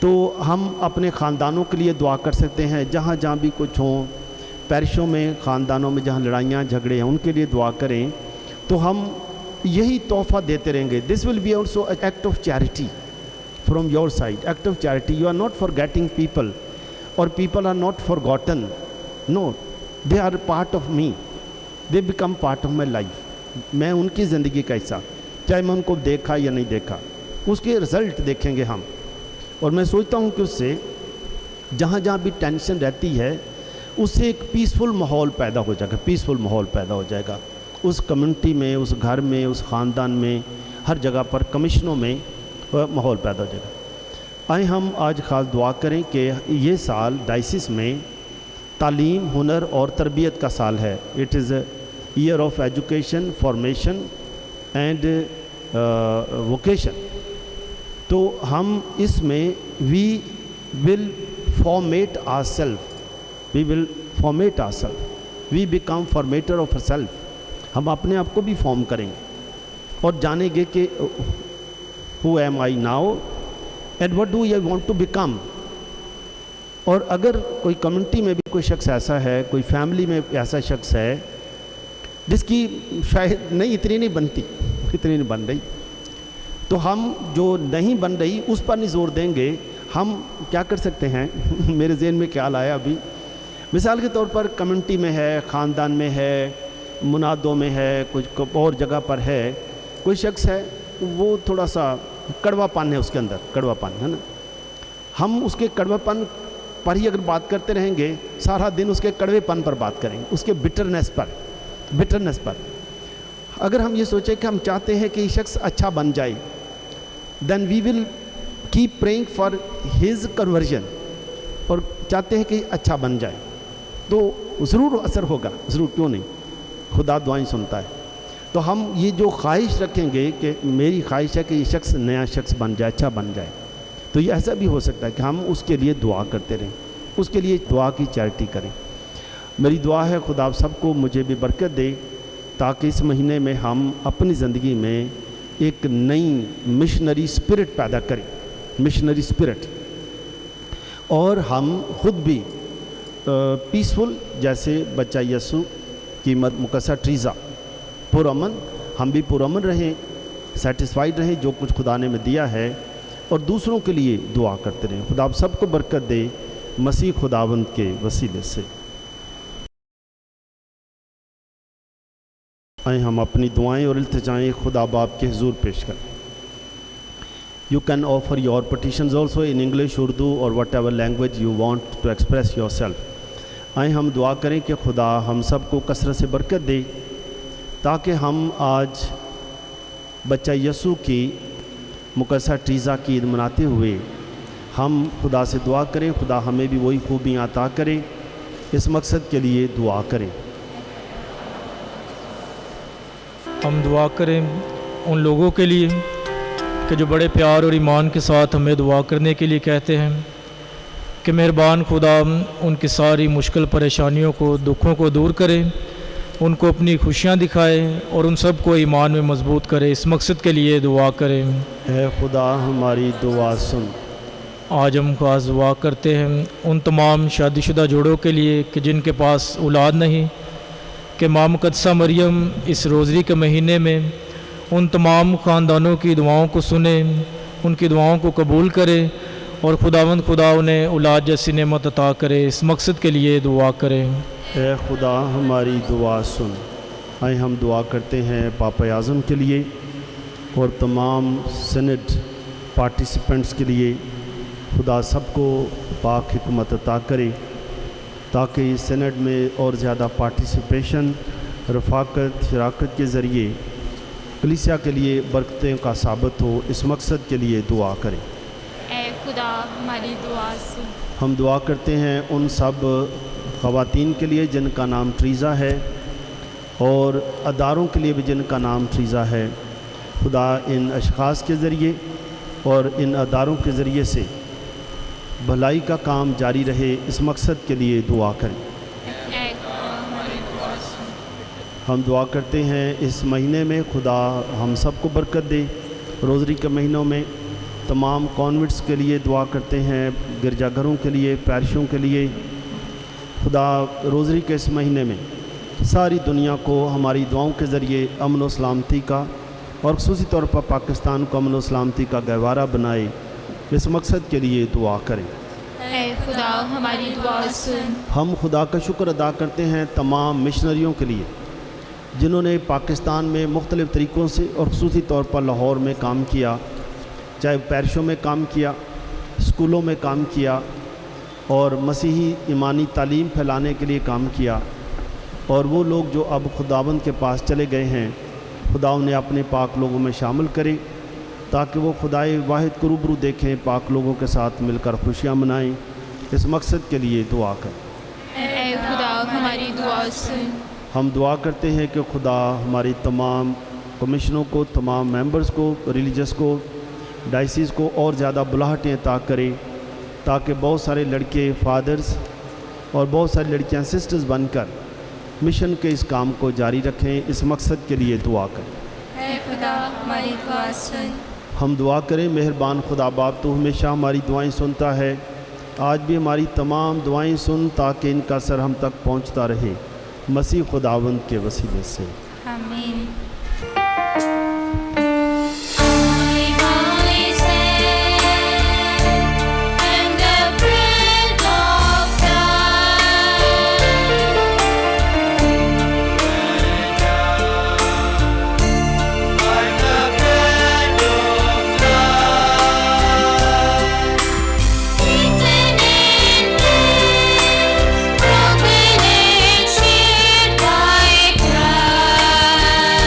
तो हम अपने ख़ानदानों के लिए दुआ कर सकते हैं, जहाँ जहाँ भी कुछ हों, पैरिशों में, ख़ानदानों में जहाँ लड़ाइयाँ झगड़े हैं, उनके लिए दुआ करें। तो हम यही तोहफ़ा देते रहेंगे। This will be also act of charity from your side, act of charity. You are not forgetting people और people are not forgotten, no, they are part of me, they become part of my life. मैं उनकी ज़िंदगी का हिस्सा, चाहे मैं उनको देखा या नहीं देखा, उसके रिज़ल्ट देखेंगे हम। और मैं सोचता हूँ कि उससे जहाँ जहाँ भी टेंशन रहती है उससे एक पीसफुल माहौल पैदा हो जाएगा, पीसफुल माहौल पैदा हो जाएगा उस कम्युनिटी में, उस घर में, उस ख़ानदान में, हर जगह पर, कमिश्नों में माहौल पैदा हो जाएगा। आए हम आज ख़ास दुआ करें कि ये साल डायसिस में तालीम, हुनर और तरबियत का साल है। It is year of education, formation and vocation. तो हम इसमें we will format our self, we will format our self, we become formatter of self. हम अपने आप को भी फॉर्म करेंगे और जानेंगे कि who am I now and what do I want to become. और अगर कोई कम्युनिटी में भी कोई शख्स ऐसा है, कोई फैमिली में ऐसा शख्स है जिसकी शायद नहीं इतनी नहीं बनती, इतनी नहीं बन रही, तो हम जो नहीं बन रही उस पर नहीं जोर देंगे। हम क्या कर सकते हैं मेरे जहन में ख्याल आया अभी, मिसाल के तौर पर कम्युनिटी में है, ख़ानदान में है, मुनादों में है, कुछ और जगह पर है, कोई शख्स है वो थोड़ा सा कड़वापन है उसके अंदर, कड़वापन है ना। हम उसके कड़वापन पर ही अगर बात करते रहेंगे, सारा दिन उसके कड़वेपन पर बात करेंगे, उसके बिटरनेस पर। अगर हम ये सोचें कि हम चाहते हैं कि ये शख्स अच्छा बन जाए, then we will keep praying for his conversion, और चाहते हैं कि अच्छा बन जाए, तो ज़रूर असर होगा, ज़रूर, क्यों नहीं, खुदा दुआएं सुनता है। तो हम ये जो ख्वाहिश रखेंगे कि मेरी ख्वाहिश है कि ये शख्स नया शख्स बन जाए, अच्छा बन जाए, तो ये ऐसा भी हो सकता है कि हम उसके लिए दुआ करते रहें, उसके लिए दुआ की चैरिटी करें। मेरी दुआ है खुदा आप सबको मुझे भी बरकत दे, ताकि इस महीने में हम अपनी ज़िंदगी में एक नई मिशनरी स्पिरिट पैदा करें, मिशनरी स्पिरिट, और हम खुद भी पीसफुल, जैसे बच्चा यसू की मुकद्दसा ट्रीज़ा, पुरअमन, हम भी पुरअमन रहें, सेटिस्फाइड रहें जो कुछ खुदा ने में दिया है, और दूसरों के लिए दुआ करते रहें। खुदा आप सबको बरकत दे, मसीह खुदावंद के वसीले से। आए हम अपनी दुआएं और इल्तिजाएं खुदा बाप के हुजूर पेश करें। You can offer your petitions also in English, Urdu or whatever language you want to express yourself. आए हम दुआ करें कि खुदा हम सबको कसरत से बरकत दे ताकि हम आज बच्चा यसू की मुकद्दसा ट्रीज़ा की ईद मनाते हुए हम खुदा से दुआ करें, खुदा हमें भी वही खूबियाँ अता करें। इस मकसद के लिए दुआ करें। हम दुआ करें उन लोगों के लिए कि जो बड़े प्यार और ईमान के साथ हमें दुआ करने के लिए कहते हैं कि मेहरबान खुदा उनकी सारी मुश्किल परेशानियों को, दुखों को दूर करे, उनको अपनी खुशियाँ दिखाए और उन सब को ईमान में मजबूत करे। इस मकसद के लिए दुआ करें। है खुदा हमारी दुआ सुन। आज हम खास दुआ करते हैं उन तमाम शादीशुदा जोड़ों के लिए कि जिनके पास औलाद नहीं, कि माँ मुकद्दसा मरियम इस रोज़री के महीने में उन तमाम ख़ानदानों की दुआओं को सुने, उनकी दुआओं को कबूल करे और खुदावंद खुदा उन्हें औलाद जैसी नेमत अता करे। इस मकसद के लिए दुआ करें। ए खुदा हमारी दुआ सुन। आए हम दुआ करते हैं पापा आज़म के लिए और तमाम सीनेट पार्टिसिपेंट्स के लिए। खुदा सबको पाक हिकमत अता करे ताकि सीनेट में और ज़्यादा पार्टिसिपेशन, रफ़ाकत, शराकत के ज़रिए कलीसिया के लिए बरकतें का साबित हो। इस मकसद के लिए दुआ करें। ऐ खुदा हमारी दुआ सुन। हम दुआ करते हैं उन सब ख़वातीन के लिए जिनका नाम ट्रीज़ा है और अदारों के लिए भी जिनका नाम ट्रीज़ा है। खुदा इन अशख़ास के ज़रिए और इन अदारों के ज़रिए से भलाई का काम जारी रहे। इस मकसद के लिए दुआ करें। हम दुआ करते हैं इस महीने में खुदा हम सबको बरकत दे। रोज़री के महीनों में तमाम कॉन्वेंट्स के लिए दुआ करते हैं, गिरजाघरों के लिए, पैरिशों के लिए। खुदा रोज़री के इस महीने में सारी दुनिया को हमारी दुआओं के ज़रिए अमन व सलामती का और ख़ुसूसी तौर पर पाकिस्तान को अमन व सलामती का गहवारा बनाए। इस मकसद के लिए दुआ करें। ऐ खुदा हमारी दुआ सुन। हम खुदा का शुक्र अदा करते हैं तमाम मिशनरियों के लिए जिन्होंने पाकिस्तान में मुख्तलिफ़ तरीक़ों से और ख़ुसूसी तौर पर लाहौर में काम किया, चाहे पैरिशों में काम किया, स्कूलों में काम किया और मसीही ईमानी तालीम फैलाने के लिए काम किया। और वो लोग जो अब खुदावंद के पास चले गए हैं, खुदा उन्हें अपने पाक लोगों में शामिल करे ताकि वो खुदाए वाहिद को रूबरू देखें, पाक लोगों के साथ मिलकर खुशियाँ मनाएं। इस मकसद के लिए दुआ करें। ऐ खुदा हमारी दुआ सुन। हम दुआ करते हैं कि खुदा हमारी तमाम कमिश्नों को, तमाम मेंबर्स को, रिलीजियस को, डायसिस को और ज़्यादा बुलाहटें अता करे ताकि बहुत सारे लड़के फादर्स और बहुत सारी लड़कियां सिस्टर्स बनकर मिशन के इस काम को जारी रखें। इस मकसद के लिए दुआ करें। ऐ खुदा हमारी दुआ सुन। हम दुआ करें, मेहरबान खुदा बाप तो हमेशा हमारी दुआएं सुनता है। आज भी हमारी तमाम दुआएं सुन ताकि इनका असर हम तक पहुंचता रहे, मसीह खुदावंद के वसीले से। आमीन। Broken and shared by Christ.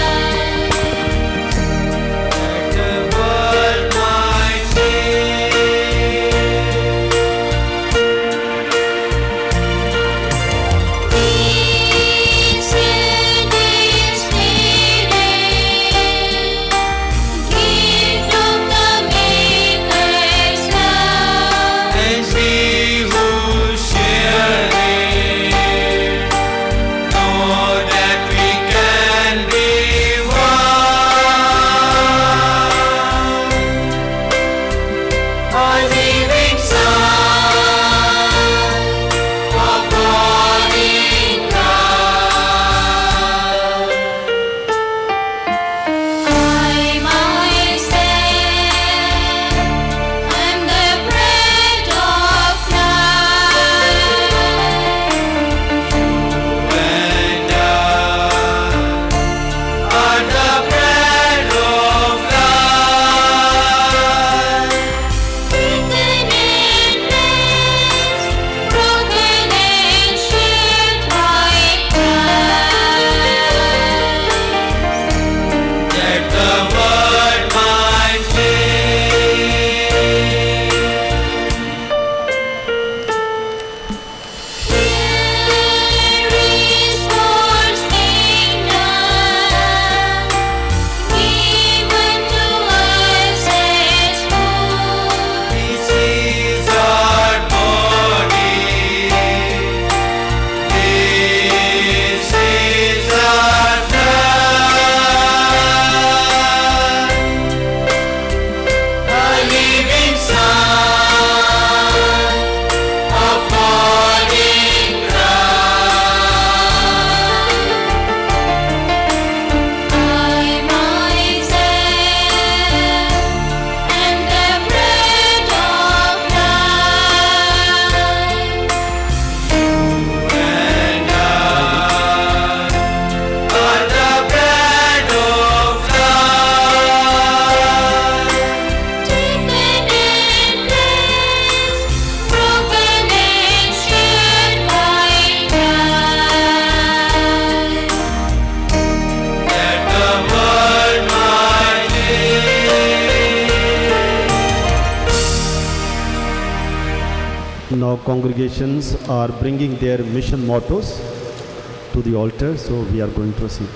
Now congregations are bringing their mission mottos to the altar, so we are going to proceed.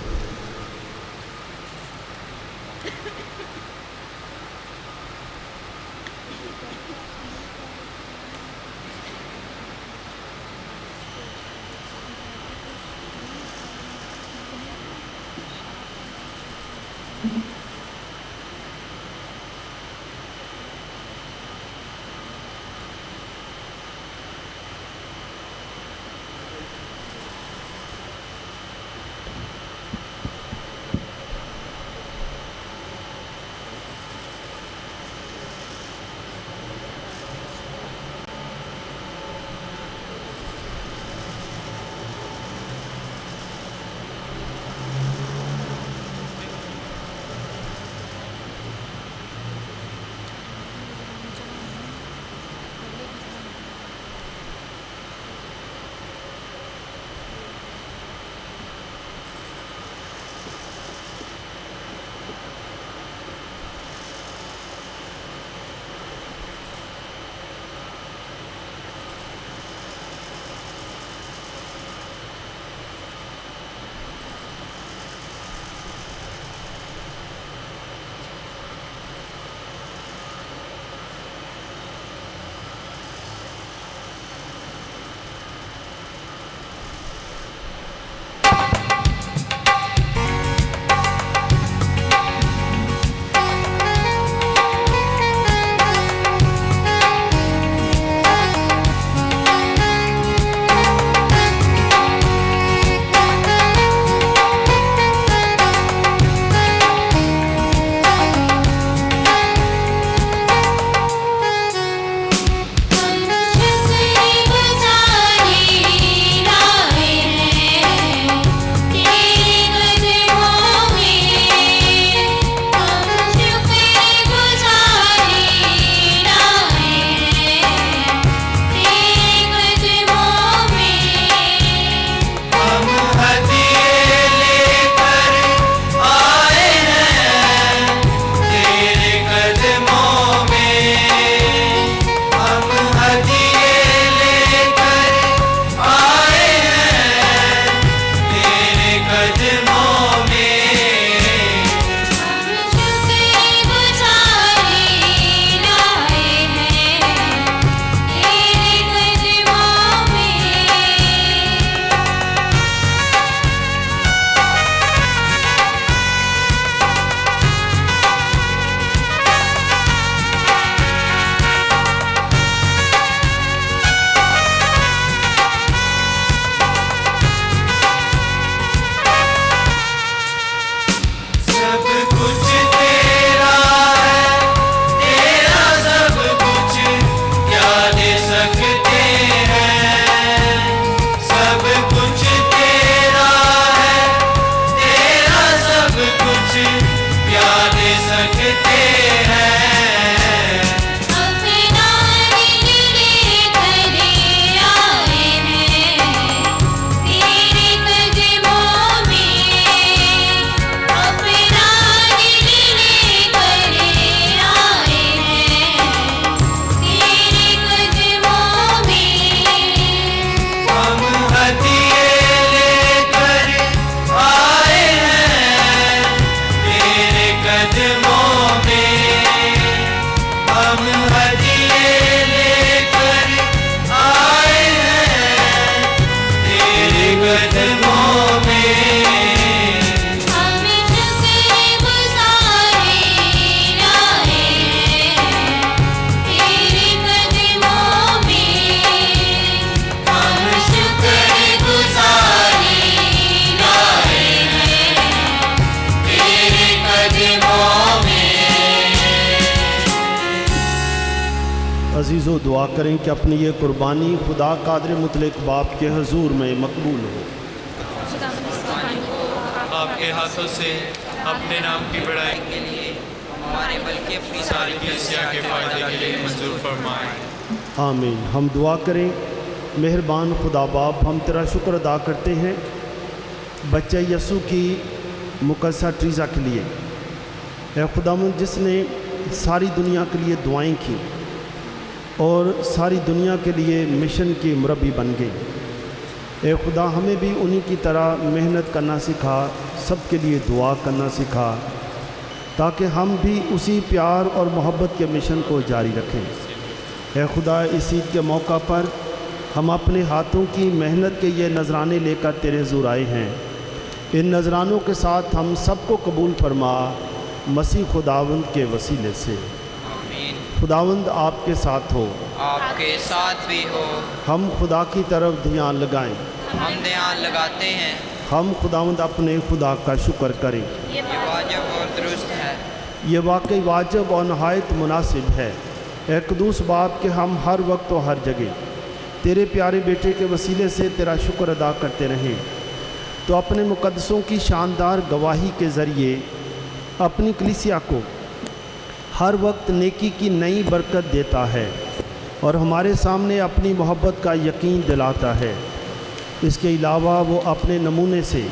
अजीज़ो दुआ करें कि अपनी ये कुर्बानी खुदा कादिर मुतलक बाप के हुजूर में मकबूल हो। आपके हाथों से अपने नाम की बड़ाई के लिए हमारे बल्कि अपनी सारी कलीसिया के फायदे के लिए मंजूर फरमाएं। आमीन। हम दुआ करें। मेहरबान खुदा बाप, हम तेरा शुक्र अदा करते हैं बच्चे यसू की मुकद्दसा ट्रीज़ा के लिए। ए खुदावंद, जिसने सारी दुनिया के लिए दुआएं की, और सारी दुनिया के लिए मिशन की मुरब्बी बन गई। ए खुदा, हमें भी उन्हीं की तरह मेहनत करना सिखा, सबके लिए दुआ करना सिखा, ताकि हम भी उसी प्यार और मोहब्बत के मिशन को जारी रखें। ए खुदा, इस ईद के मौका पर हम अपने हाथों की मेहनत के ये नजराने लेकर तेरे हुज़ूर आए हैं। इन नजरानों के साथ हम सबको कबूल फरमा, मसीह खुदावंद के वसीले से। खुदावंद आपके साथ हो, आपके साथ भी हो। हम खुदा की तरफ ध्यान लगाएं। हम ध्यान लगाते हैं। हम खुदावंद अपने खुदा का शुक्र करें। ये वाजिब और दुरुस्त है। ये वाकई वाजिब और नहायत मुनासिब है। ए क़ुद्दूस बाप के हम हर वक्त और हर जगह तेरे प्यारे बेटे के वसीले से तेरा शुक्र अदा करते रहें। तो अपने मुक़द्दसों की शानदार गवाही के ज़रिए अपनी कलीसिया को हर वक्त नेकी की नई बरकत देता है और हमारे सामने अपनी मोहब्बत का यकीन दिलाता है। इसके अलावा वो अपने नमूने से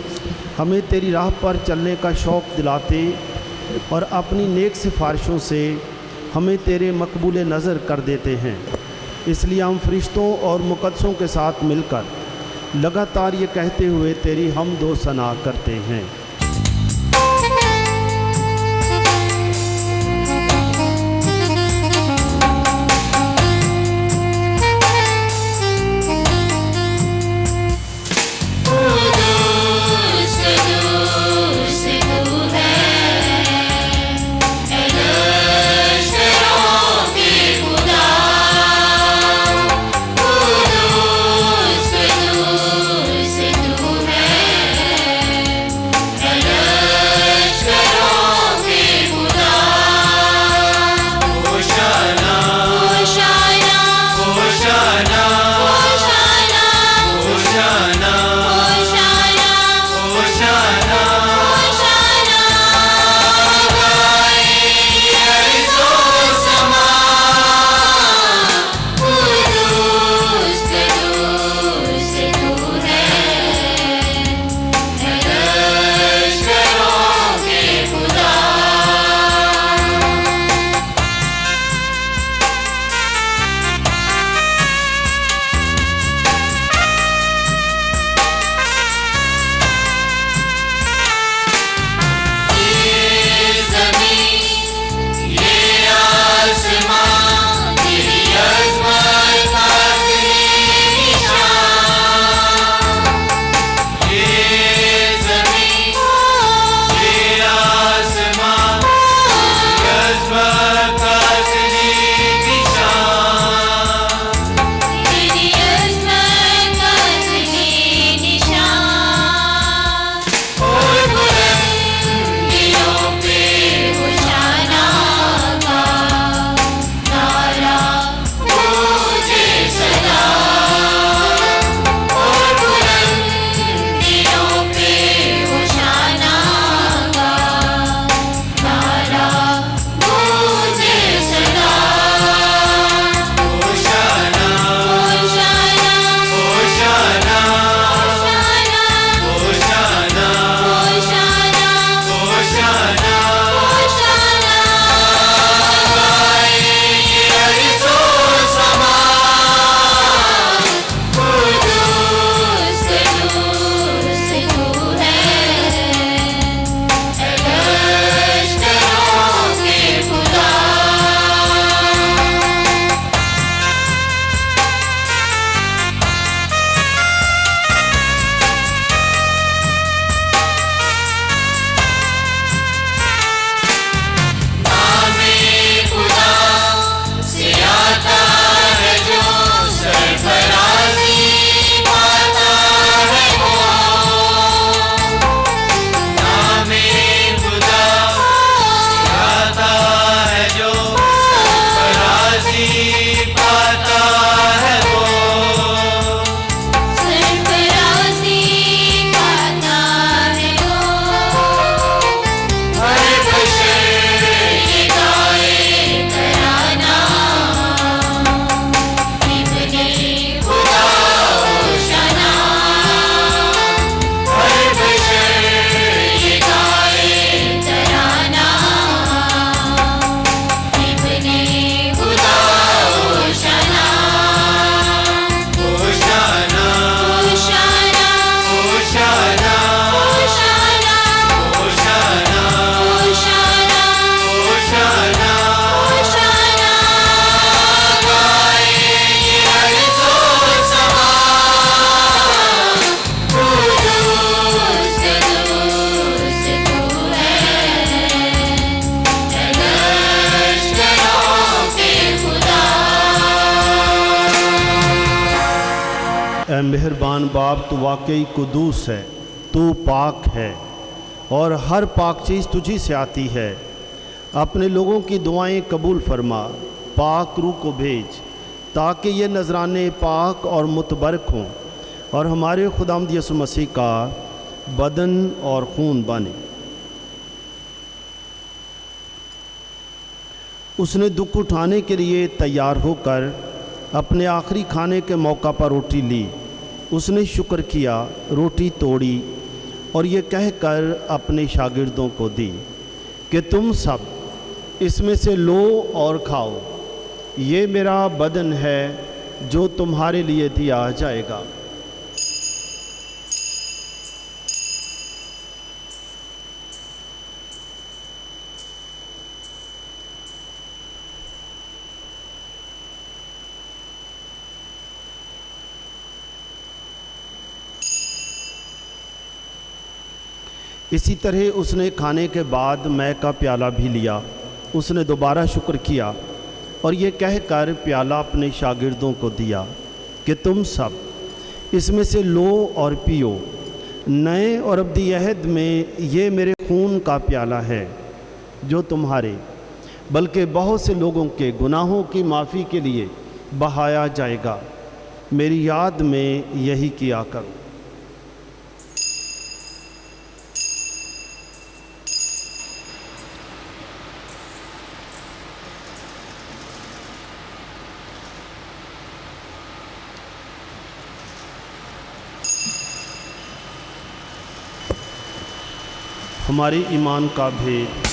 हमें तेरी राह पर चलने का शौक़ दिलाते और अपनी नेक सिफारिशों से हमें तेरे मकबूल नज़र कर देते हैं। इसलिए हम फरिश्तों और मुक़द्दसों के साथ मिलकर लगातार ये कहते हुए तेरी हमद व सना करते हैं। ए मेहरबान बाप, तू वाकई कुदूस है, तू पाक है और हर पाक चीज़ तुझी से आती है। अपने लोगों की दुआएं कबूल फरमा, पाक रूह को भेज ताकि ये नजराने पाक और मुतबरक हों और हमारे खुदावंद यीशु मसीह का बदन और खून बने। उसने दुख उठाने के लिए तैयार होकर अपने आखिरी खाने के मौका पर रोटी ली। उसने शुक्र किया, रोटी तोड़ी और ये कहकर अपने शागिर्दों को दी कि तुम सब इसमें से लो और खाओ, ये मेरा बदन है जो तुम्हारे लिए दिया जाएगा। इसी तरह उसने खाने के बाद मैं का प्याला भी लिया। उसने दोबारा शुक्र किया और ये कहकर प्याला अपने शागिर्दों को दिया कि तुम सब इसमें से लो और पियो, नए और अब्दी अहद में ये मेरे खून का प्याला है जो तुम्हारे बल्कि बहुत से लोगों के गुनाहों की माफ़ी के लिए बहाया जाएगा। मेरी याद में यही किया करो। हमारे ईमान का भेद।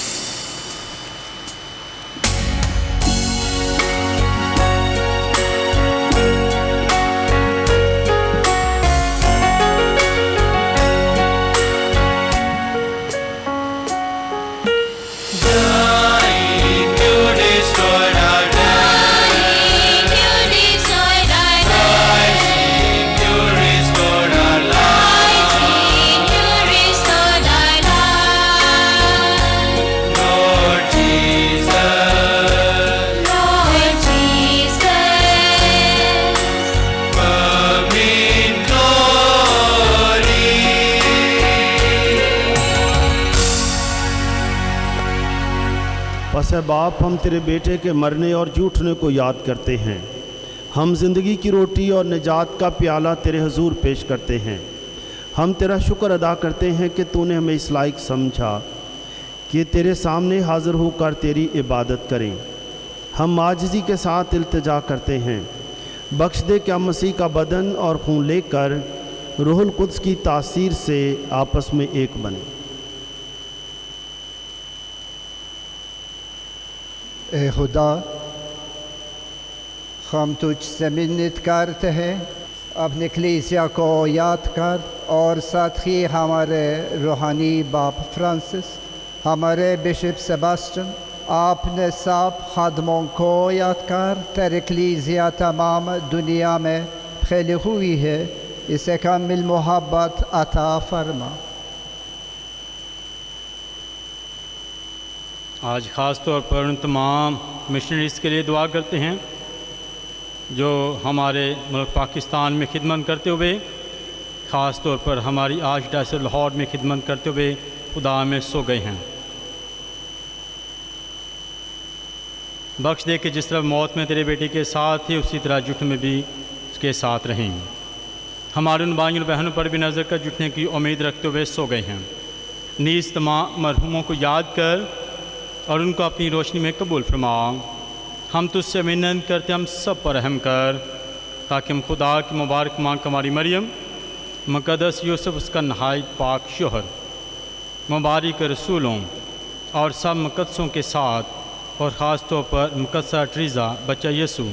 बस है बाप, हम तेरे बेटे के मरने और जूठने को याद करते हैं। हम ज़िंदगी की रोटी और निजात का प्याला तेरे हुजूर पेश करते हैं। हम तेरा शुक्र अदा करते हैं कि तूने हमें इस लायक समझा कि तेरे सामने हाज़िर होकर तेरी इबादत करें। हम आजिज़ी के साथ इल्तिजा करते हैं, बख्श दे क्या मसीह का बदन और खून लेकर रूहुल कुद्स की तासीर से आपस में एक बने। ए खुदा, हम तुझसे मिन्नत करते हैं, अपने कलीसिया को याद कर और साथ ही हमारे रूहानी बाप फ्रांसिस, हमारे बिशप सेबास्टियन, आपने सब खादमों को याद कर। तेरे कलीसिया तमाम दुनिया में फैली हुई है, इसे कामिल मोहब्बत अता फरमा। आज ख़ास तौर पर उन तमाम मिशनरीज़ के लिए दुआ करते हैं जो हमारे मुल्क पाकिस्तान में खिदमत करते हुए, ख़ास तौर पर हमारी आज डायसिस लाहौर में खिदमत करते हुए खुदा में सो गए हैं। बख्श दे कि जिस तरह मौत में तेरे बेटे के साथ थी, उसी तरह जुट में भी उसके साथ रहें। हमारे उन भाइयों बहनों पर भी नज़र कर जुटने की उम्मीद रखते हुए सो गए हैं। नीज़ तमाम मरहूमों को याद कर और उनको अपनी रोशनी में कबूल फरमा। हम तुझसे मिन्नत करते, हम सब पर रहम कर, ताकि हम खुदा की मुबारक माँ कमारी मरियम, मुक़द्दस यूसुफ उसका नहायत पाक शोहर, मुबारक रसूलों और सब मुक़द्दसों के साथ और ख़ास तौर पर मुक़द्दसा ट्रीज़ा बच्चा यसू,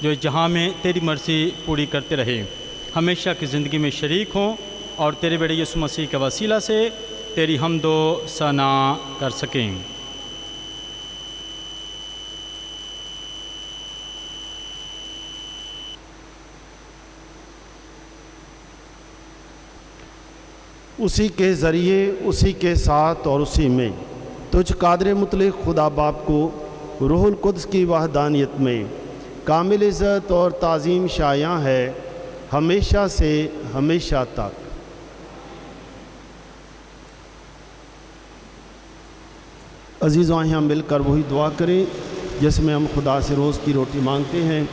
जो जहाँ में तेरी मर्ज़ी पूरी करते रहे, हमेशा की ज़िंदगी में शरीक हों और तेरे बेटे यसू मसीह के वसीला से तेरी हमदो सना कर सकें। उसी के ज़रिए, उसी के साथ और उसी में तुझ कादर मुतलक खुदा बाप को रूहुल कुद्स की वहदानियत में कामिल इज़्ज़त और ताज़ीम शायां है, हमेशा से हमेशा तक। अजीज़ों, हम मिलकर वही दुआ करें जिसमें हम खुदा से रोज़ की रोटी मांगते हैं।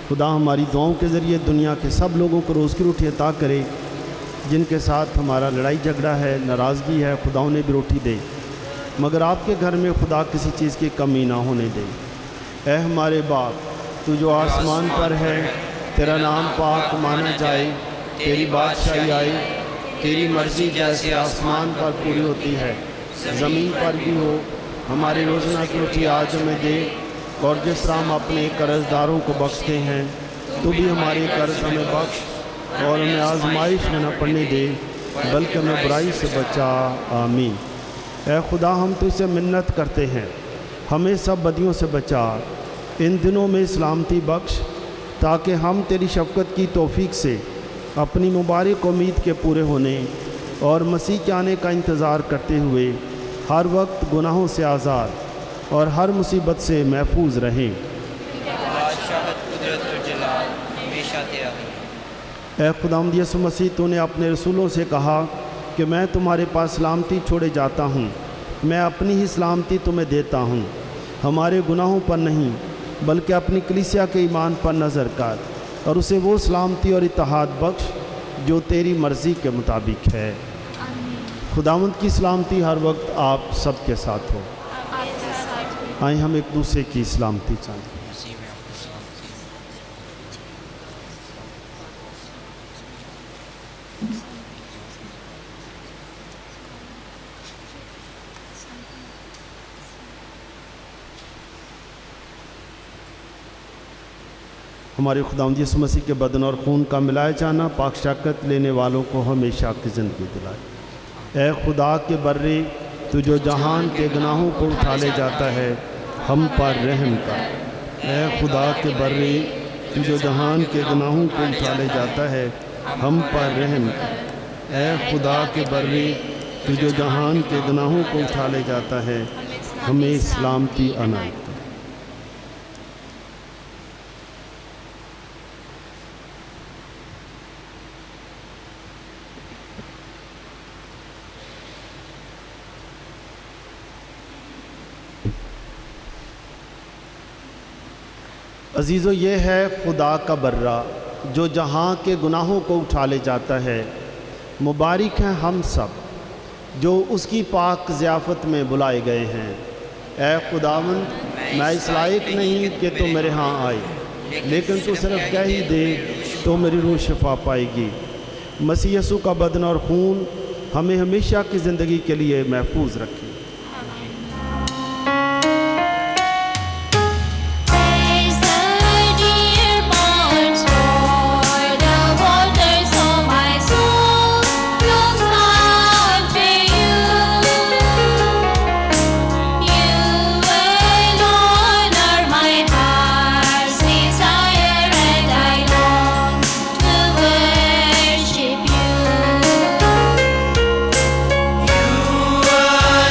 खुदा हमारी दुआओं के ज़रिए दुनिया के सब लोगों को रोज़ की रोटी अता करे जिनके साथ हमारा लड़ाई झगड़ा है, नाराज़गी है। खुदा उन्हें भी रोटी दे, मगर आपके घर में खुदा किसी चीज़ की कमी ना होने दे। ऐ हमारे बाप, तू जो आसमान पर है, तेरा नाम पाक माना जाए, तेरी बादशाही आए, तेरी मर्ज़ी जैसे आसमान पर पूरी होती है ज़मीन पर भी हो। हमारे रोज़ाना की रोटी आज हमें दे, और जिस तरह हम अपने कर्ज़दारों को बख्शते हैं, तू भी हमारे कर्ज हमें बख्श, और हमें आजमाइश में न पड़ने दे, बल्कि हमें बुराई से बचा। आमीन। ऐ खुदा, हम तुझसे मिन्नत करते हैं, हमें सब बदियों से बचा, इन दिनों में सलामती बख्श, ताकि हम तेरी शफ़क़त की तौफ़ीक से अपनी मुबारक उम्मीद के पूरे होने और मसीह के आने का इंतज़ार करते हुए हर वक्त गुनाहों से आज़ाद और हर मुसीबत से महफूज रहें। ऐ खुदावंद यीशु मसीह, तूने अपने रसूलों से कहा कि मैं तुम्हारे पास सलामती छोड़े जाता हूँ, मैं अपनी ही सलामती तुम्हें देता हूँ। हमारे गुनाहों पर नहीं बल्कि अपनी कलीसिया के ईमान पर नज़र कर, और उसे वो सलामती और इत्तेहाद बख्श जो तेरी मर्ज़ी के मुताबिक है। खुदावंद की सलामती हर वक्त आप सबके साथ हो। आए हम एक दूसरे की सलामती चाहें। हमारे खुदावंद यीशु मसीह के बदन और खून का मिलाया जाना पाक शक्कत लेने वालों को हमेशा की ज़िंदगी दिलाए। ऐ खुदा के बर्रे, तू जो जहान के गुनाहों को उठा ले जाता है, हम पर रहम कर। ऐ खुदा के बर्रे, तू जो जहान के गुनाहों को उठा ले जाता है, हम पर रहम कर। ऐ खुदा के बर्रे, तू जो जहान के गुनाहों को उठा ले जाता है, हमें सलामती अनायत कर। अजीज़ों, ये है खुदा का बर्रा जो जहाँ के गुनाहों को उठा ले जाता है। मुबारक हैं हम सब जो उसकी पाक ज़ियाफ़त में बुलाए गए हैं। ऐ खुदावंद, मैं इस लायक नहीं कि तू मेरे यहाँ आए, लेकिन तू सिर्फ कह ही दे तो मेरी रूह शिफा पाएगी। मसीह यीशु का बदन और खून हमें हमेशा की ज़िंदगी के लिए महफूज रखे।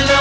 You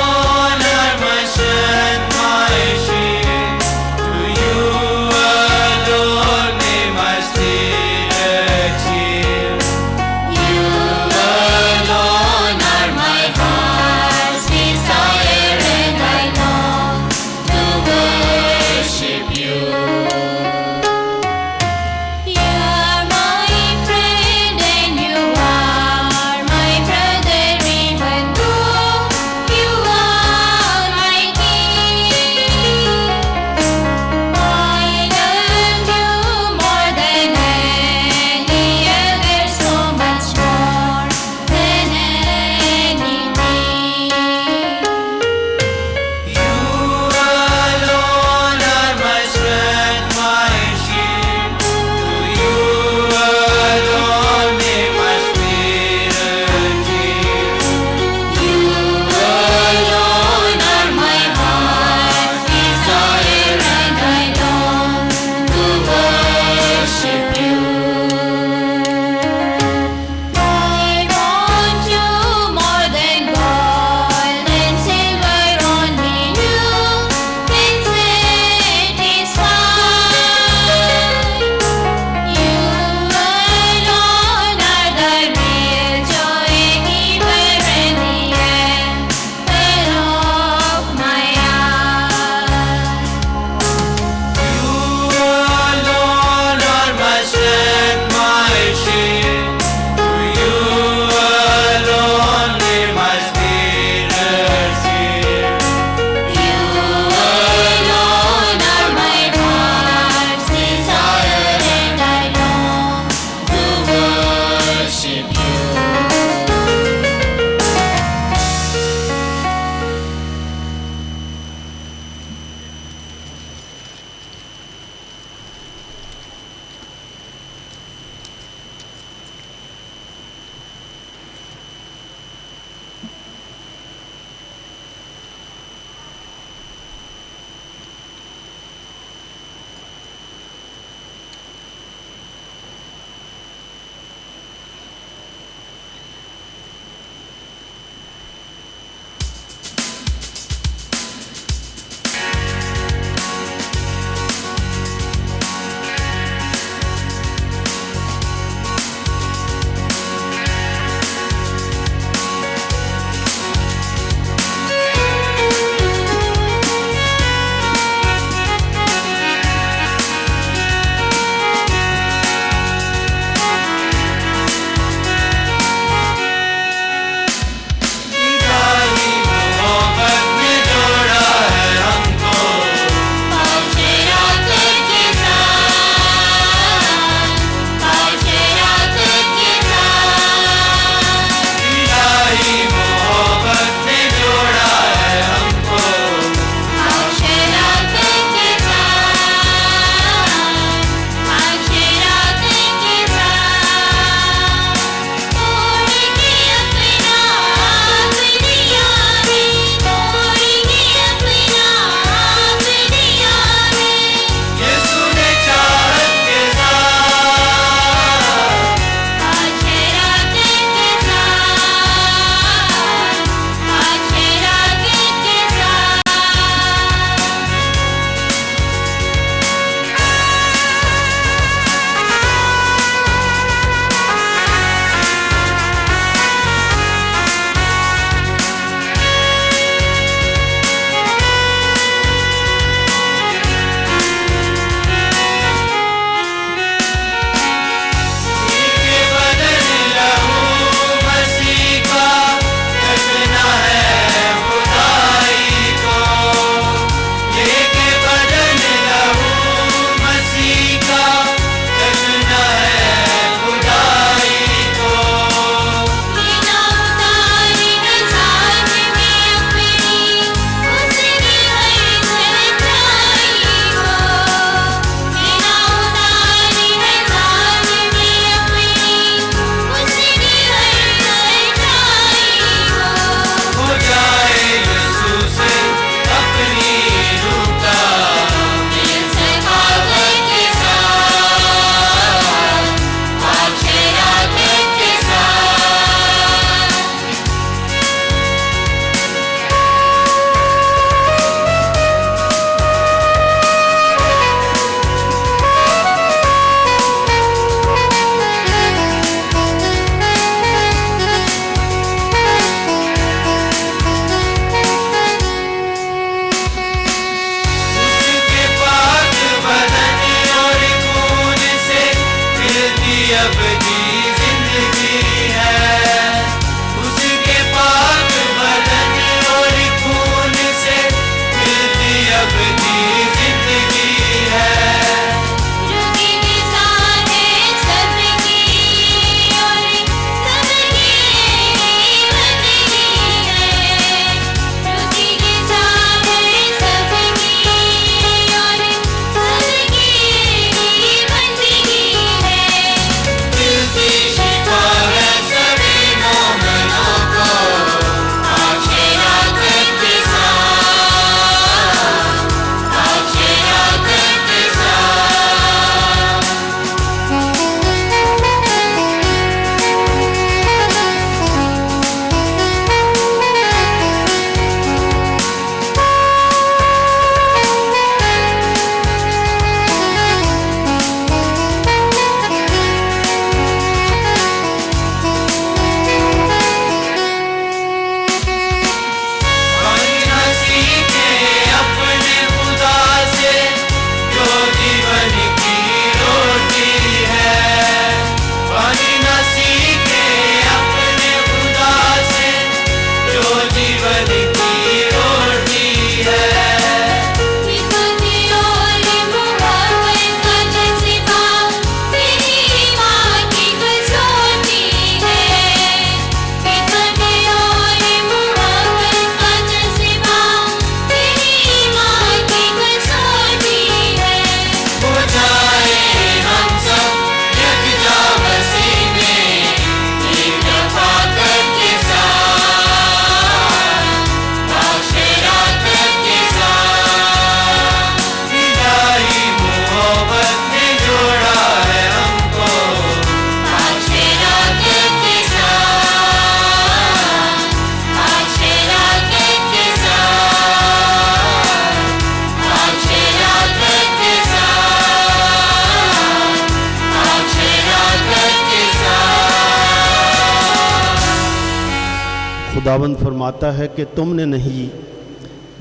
खुदावंद फरमाता है कि तुमने नहीं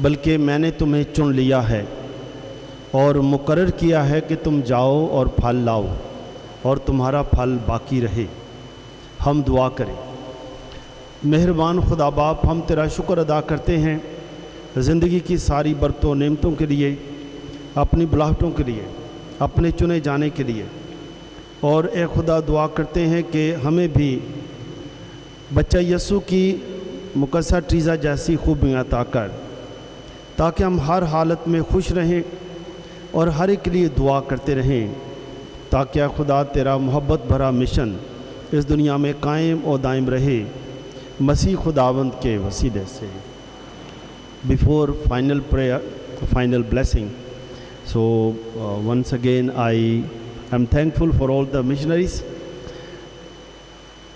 बल्कि मैंने तुम्हें चुन लिया है और मुकर्रर किया है कि तुम जाओ और फल लाओ और तुम्हारा फल बाकी रहे। हम दुआ करें। मेहरबान खुदा बाप, हम तेरा शुक्र अदा करते हैं ज़िंदगी की सारी बरकतों नेमतों के लिए, अपनी बुलाहटों के लिए, अपने चुने जाने के लिए। और ए खुदा दुआ करते हैं कि हमें भी बच्चा यस्सु की मुकद्दसा ट्रीज़ा जैसी खूबियाँ अता कर, ताकि हम हर हालत में खुश रहें और हर एक के लिए दुआ करते रहें, ताकि ए खुदा तेरा मोहब्बत भरा मिशन इस दुनिया में कायम और दायम रहे, मसीह खुदावंद के वसीले से। Before final prayer, final blessing, so once again I am thankful for all the missionaries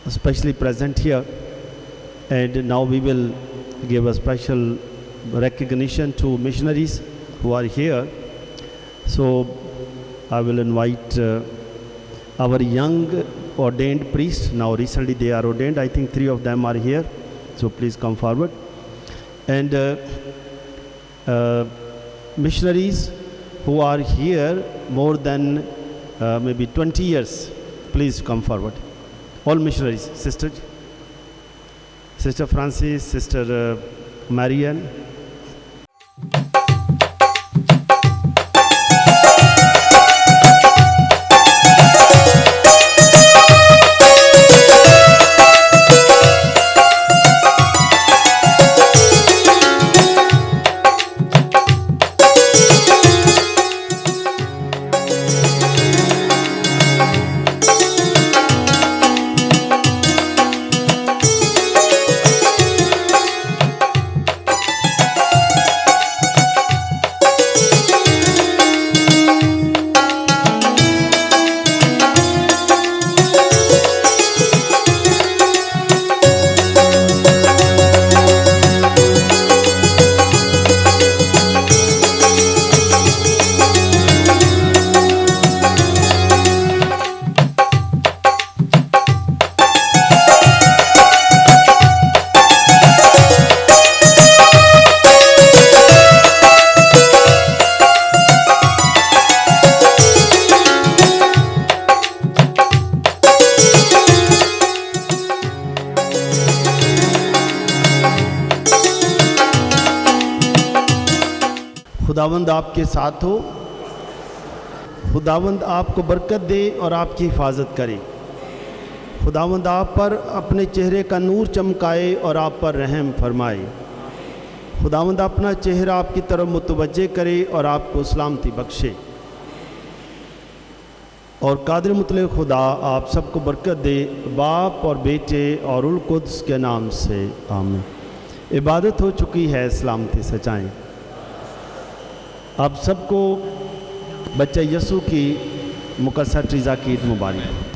especially present here, and now we will give a special recognition to missionaries who are here. So I will invite our young ordained priests. Now recently they are ordained, I think 3 of them are here, so please come forward. And missionaries who are here more than maybe 20 years, please come forward. All missionaries, Sister Francis, Sister Marianne. खुदावंद आपके साथ हो। खुदावंद आपको बरकत दे और आपकी हिफाजत करे। खुदावंद आप पर अपने चेहरे का नूर चमकाए और आप पर रहम फरमाए। खुदावंद अपना चेहरा आपकी तरफ मुतवज्जे करे और आपको सलामती बख्शे। और कादिर मुतलक खुदा आप सबको बरकत दे, बाप और बेटे और उल कुद्स के नाम से आमीन। इबादत हो चुकी है, सलामती से जाएं। आप सबको बच्चा यस्सु की मुकद्दसा ट्रीज़ा की ईद मुबारक।